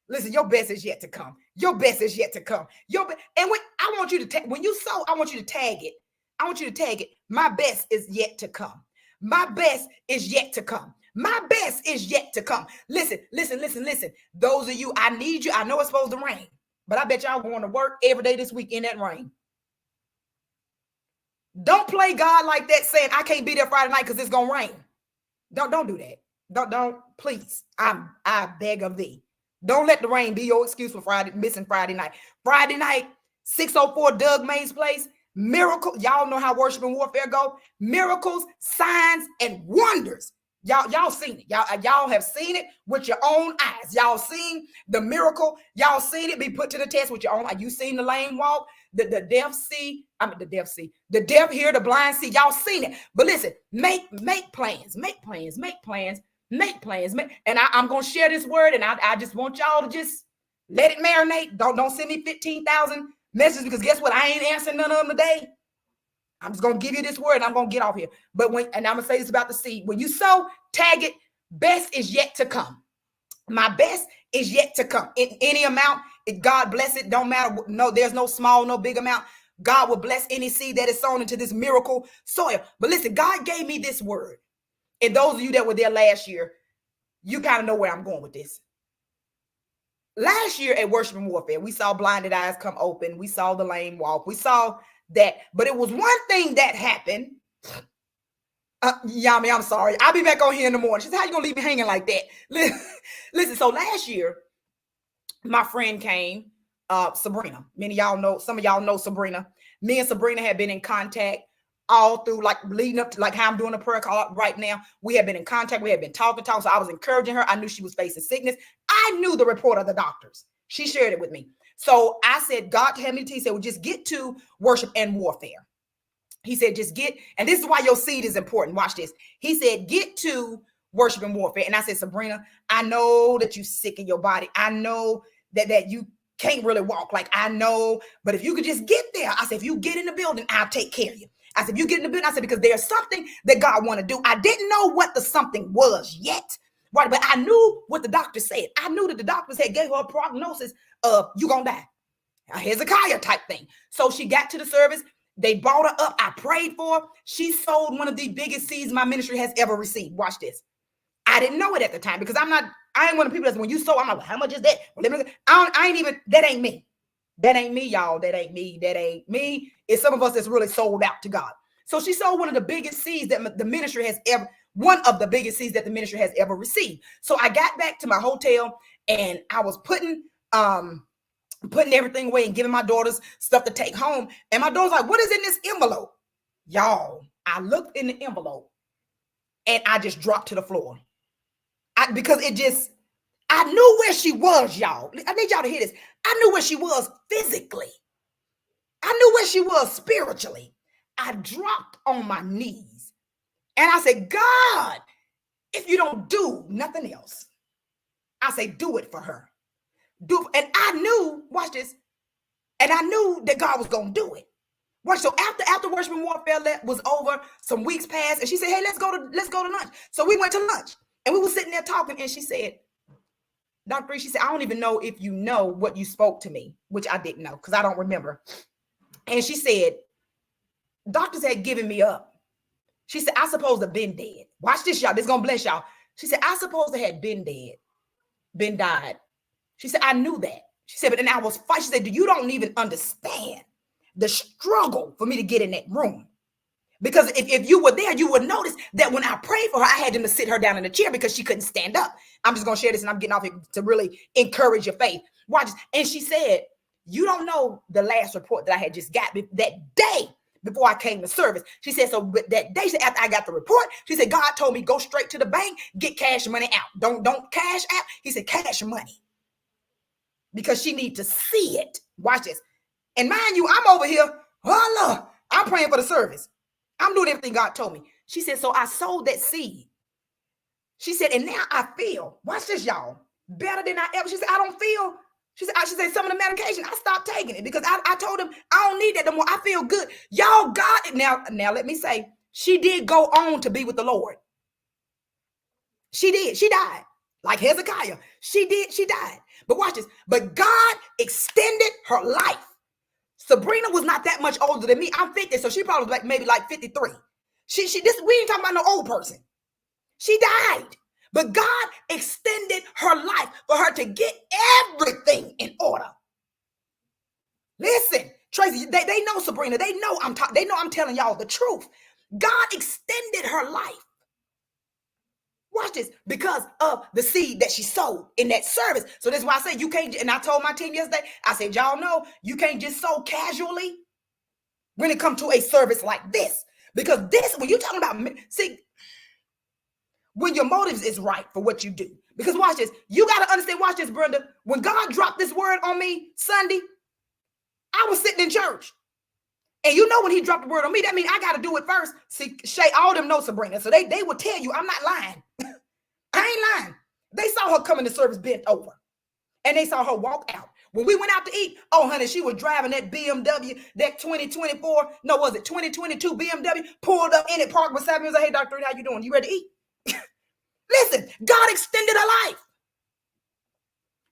Listen, your best is yet to come. Your best is yet to come. And I want you to when you sow, I want you to tag it. I want you to tag it. My best is yet to come. My best is yet to come. My best is yet to come. Listen. Those of you, I need you. I know it's supposed to rain, but I bet y'all going to work every day this week in that rain. Don't play God like that, saying I can't be there Friday night because it's gonna rain. Don't do that. Don't please. I beg of thee. Don't let the rain be your excuse for missing Friday night. Friday night, 604 Doug May's place. Miracle. Y'all know how worship and warfare go. Miracles, signs, and wonders. Y'all seen it. Y'all have seen it with your own eyes. Y'all seen the miracle. Y'all seen it be put to the test with your own eyes. You seen the lame walk, the deaf see. The deaf see. The deaf hear, the blind see. Y'all seen it. But listen, make plans. And I'm going to share this word, and I just want y'all to just let it marinate. Don't send me 15,000 messages, because guess what? I ain't answering none of them today. I'm just going to give you this word, and I'm going to get off here. And I'm going to say this about the seed. When you sow, tag it, best is yet to come. My best is yet to come. In any amount, God bless it. Don't matter. No, there's no small, no big amount. God will bless any seed that is sown into this miracle soil. But listen, God gave me this word. And those of you that were there last year, you kind of know where I'm going with this. Last year at Worship and Warfare, we saw blinded eyes come open. We saw the lame walk. We saw that. But it was one thing that happened. Yami, I'm sorry. I'll be back on here in the morning. She said, how you going to leave me hanging like that? Listen, so last year, my friend came, Sabrina. Many of y'all know, some of y'all know Sabrina. Me and Sabrina had been in contact all through, like leading up to like how I'm doing a prayer call right now. We have been in contact. We have been talking. So I was encouraging her. I knew she was facing sickness. I knew the report of the doctors. She shared it with me. So I said, God had me to, he said, well, just get to Worship and Warfare. He said, just get, and this is why your seed is important. Watch this. He said, get to Worship and Warfare. And I said, Sabrina, I know that you're sick in your body. I know that you can't really walk. Like, I know, but if you could just get there. I said, if you get in the building, I'll take care of you. I said, if you get in the building, I said, because there's something that God want to do. I didn't know what the something was yet. Right, but I knew what the doctor said. I knew that the doctors had gave her a prognosis of you gonna die. A Hezekiah type thing. So she got to the service. They brought her up. I prayed for her. She sold one of the biggest seeds my ministry has ever received. Watch this. I didn't know it at the time because I ain't one of the people that's when you sow, I'm like, well, how much is that? Well, let me, I ain't even, that ain't me. That ain't me, y'all. That ain't me. That ain't me. It's some of us that's really sold out to God. So she sold one of the biggest seeds that the ministry has ever, one of the biggest seeds that the ministry has ever received. So I got back to my hotel and I was putting everything away and giving my daughters stuff to take home. And my daughter's like, what is in this envelope? Y'all, I looked in the envelope and I just dropped to the floor. Because I knew where she was, y'all. I need y'all to hear this. I knew where she was physically. I knew where she was spiritually. I dropped on my knees and I said, God, if you don't do nothing else, I say, do it for her. And I knew, watch this, and I knew that God was going to do it. Watch, so after Worship and Warfare was over, some weeks passed, and she said, hey, let's go to lunch. So we went to lunch, and we were sitting there talking, and she said, Dr. She said, I don't even know if you know what you spoke to me, which I didn't know, because I don't remember. And she said, doctors had given me up. She said, I supposed to have been dead. Watch this, y'all. This is going to bless y'all. She said, I supposed to have been dead, been died. She said, I knew that. She said, but then I was fighting. She said, you don't even understand the struggle for me to get in that room. Because if you were there, you would notice that when I prayed for her, I had them to sit her down in a chair because she couldn't stand up. I'm just going to share this and I'm getting off it to really encourage your faith. Watch this. And she said, you don't know the last report that I had just got that day before I came to service. She said, so that day after I got the report, she said, God told me, go straight to the bank, get cash money out. Don't cash out. He said, cash money. Because she need to see it. Watch this. And mind you, I'm over here. Oh, Lord, I'm praying for the service. I'm doing everything God told me. She said, so I sowed that seed. She said, and now I feel, watch this, y'all, better than I ever. She said, I don't feel. She said, some of the medication, I stopped taking it because I told him I don't need that no more. I feel good. Y'all got it. Now let me say, she did go on to be with the Lord. She did. She died. Like Hezekiah. She died. But watch this. But God extended her life. Sabrina was not that much older than me. I'm 50, so she probably was maybe 53. We ain't talking about no old person. She died. But God extended her life for her to get everything in order. Listen, Tracy, they know Sabrina. They know I'm telling y'all the truth. God extended her life. Watch this, because of the seed that she sowed in that service. So that's why I say you can't, and I told my team yesterday, I said, y'all know, you can't just sow casually when it comes to a service like this. Because this, when you're talking about, see, when your motives is right for what you do. Because watch this, you got to understand, watch this, Brenda. When God dropped this word on me Sunday, I was sitting in church. And you know when he dropped the word on me, that means I got to do it first. See, Shay, all them know Sabrina. So they will tell you I'm not lying. I ain't lying. They saw her come in the service bent over. And they saw her walk out. When we went out to eat, oh, honey, she was driving that BMW, that 2022 BMW, pulled up in it, parked beside me and said, hey, Dr. How you doing? You ready to eat? Listen, God extended her life.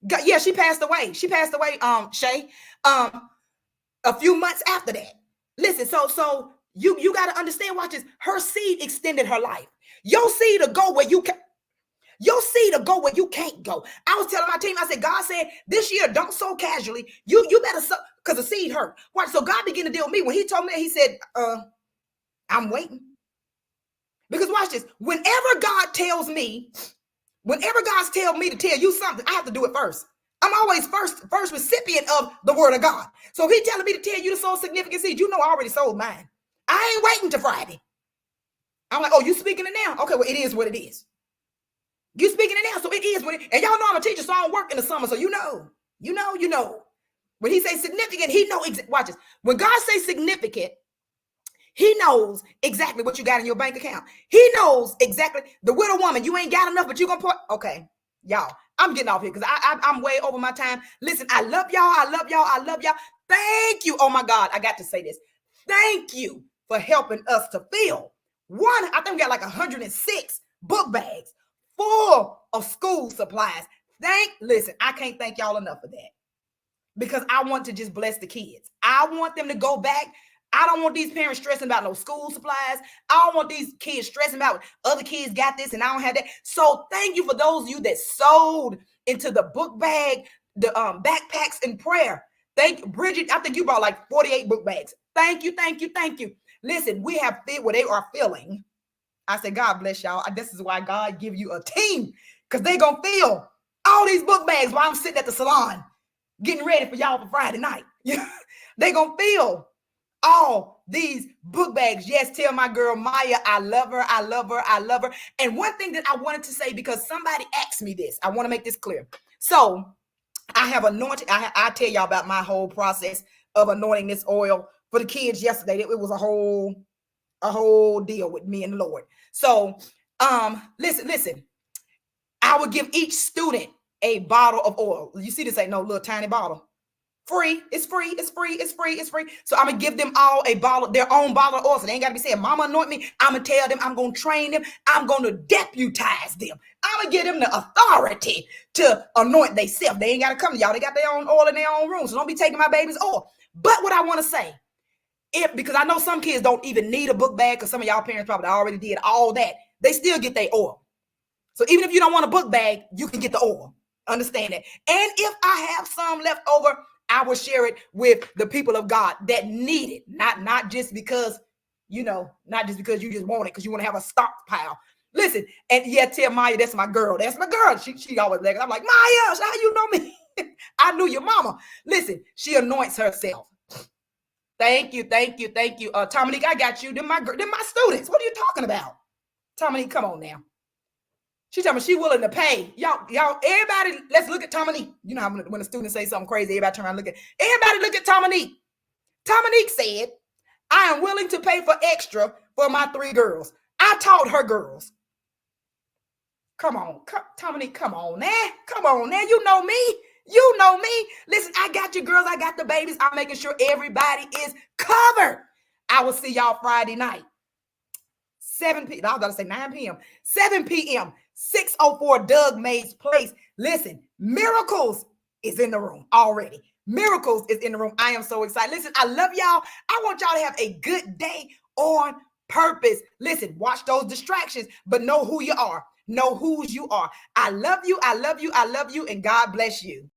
God, yeah, she passed away. Shay, a few months after that. Listen, so you got to understand, watch this. Her seed extended her life. Your seed to go where you can. Your seed to go where you can't go. I was telling my team, I said, God said, this year, don't sow casually. You better sow, because the seed hurt. Watch, so God began to deal with me. When he told me that, he said, I'm waiting. Because watch this. Whenever God tells me to tell you something, I have to do it first. I'm always first recipient of the word of God. So if he's telling me to tell you to sow a significant seed, you know I already sold mine. I ain't waiting till Friday. I'm like, oh, you speaking it now? Okay, well, it is what it is. You speaking it now, so it is what it is. And y'all know I'm a teacher, so I don't work in the summer, so you know. When he says significant, he know watch this. When God says significant, he knows exactly what you got in your bank account. He knows exactly. The widow woman, you ain't got enough, but you gonna put, okay, y'all, I'm getting off here because I'm way over my time. Listen, I love y'all. I love y'all. I love y'all. Thank you. Oh my God, I got to say this. Thank you for helping us to fill I think we got like 106 book bags full of school supplies. Listen, I can't thank y'all enough for that because I want to just bless the kids. I want them to go back. I don't want these parents stressing about no school supplies. I don't want these kids stressing about other kids got this and I don't have that. So thank you for those of you that sold into the book bag, the backpacks and prayer. Thank you, Bridget. I think you brought like 48 book bags. Thank you, thank you, thank you. Listen, we have fit what they are filling. I said, God bless y'all. This is why God give you a team, because they gonna fill all these book bags while I'm sitting at the salon getting ready for y'all for Friday night. They gonna fill all these book bags. Yes, tell my girl Maya, I love her, I love her, I love her. And one thing that I wanted to say, because somebody asked me this, I want to make this clear. So I have anointed, I tell y'all about my whole process of anointing this oil for the kids yesterday. It was a whole deal with me and the Lord. So listen, I would give each student a bottle of oil. You see this ain't no little tiny bottle. Free. It's free. It's free. It's free. It's free. So I'm going to give them all a bottle, their own bottle of oil. So they ain't got to be saying, Mama anoint me. I'm going to tell them, I'm going to train them. I'm going to deputize them. I'm going to give them the authority to anoint themselves. They ain't got to come to y'all. They got their own oil in their own room. So don't be taking my baby's oil. But what I want to say, because I know some kids don't even need a book bag, because some of y'all parents probably already did all that. They still get their oil. So even if you don't want a book bag, you can get the oil. Understand that. And if I have some left over, I will share it with the people of God that need it. Not just because, not just because you just want it, because you want to have a stockpile. Listen, and yeah, tell Maya, that's my girl. That's my girl. She always like, I'm like, Maya, how you know me? I knew your mama. Listen, she anoints herself. Thank you. Dominique, I got you. They're my students. What are you talking about? Dominique, come on now. She told me she willing to pay. Y'all, everybody, let's look at Dominique. You know how when a student say something crazy, everybody turn around and look at Dominique. Dominique said, I am willing to pay for extra for my 3 girls. I taught her girls. Come on, Dominique, come on now. Come on now. You know me. Listen, I got you girls. I got the babies. I'm making sure everybody is covered. I will see y'all Friday night. 7 p.m. I was about to say 9 p.m. 7 p.m. 604 Doug May's Place. Listen, Miracles is in the room already. Miracles is in the room. I am so excited. Listen, I love y'all. I want y'all to have a good day on purpose. Listen, watch those distractions, but know who you are. Know whose you are. I love you. I love you. I love you. And God bless you.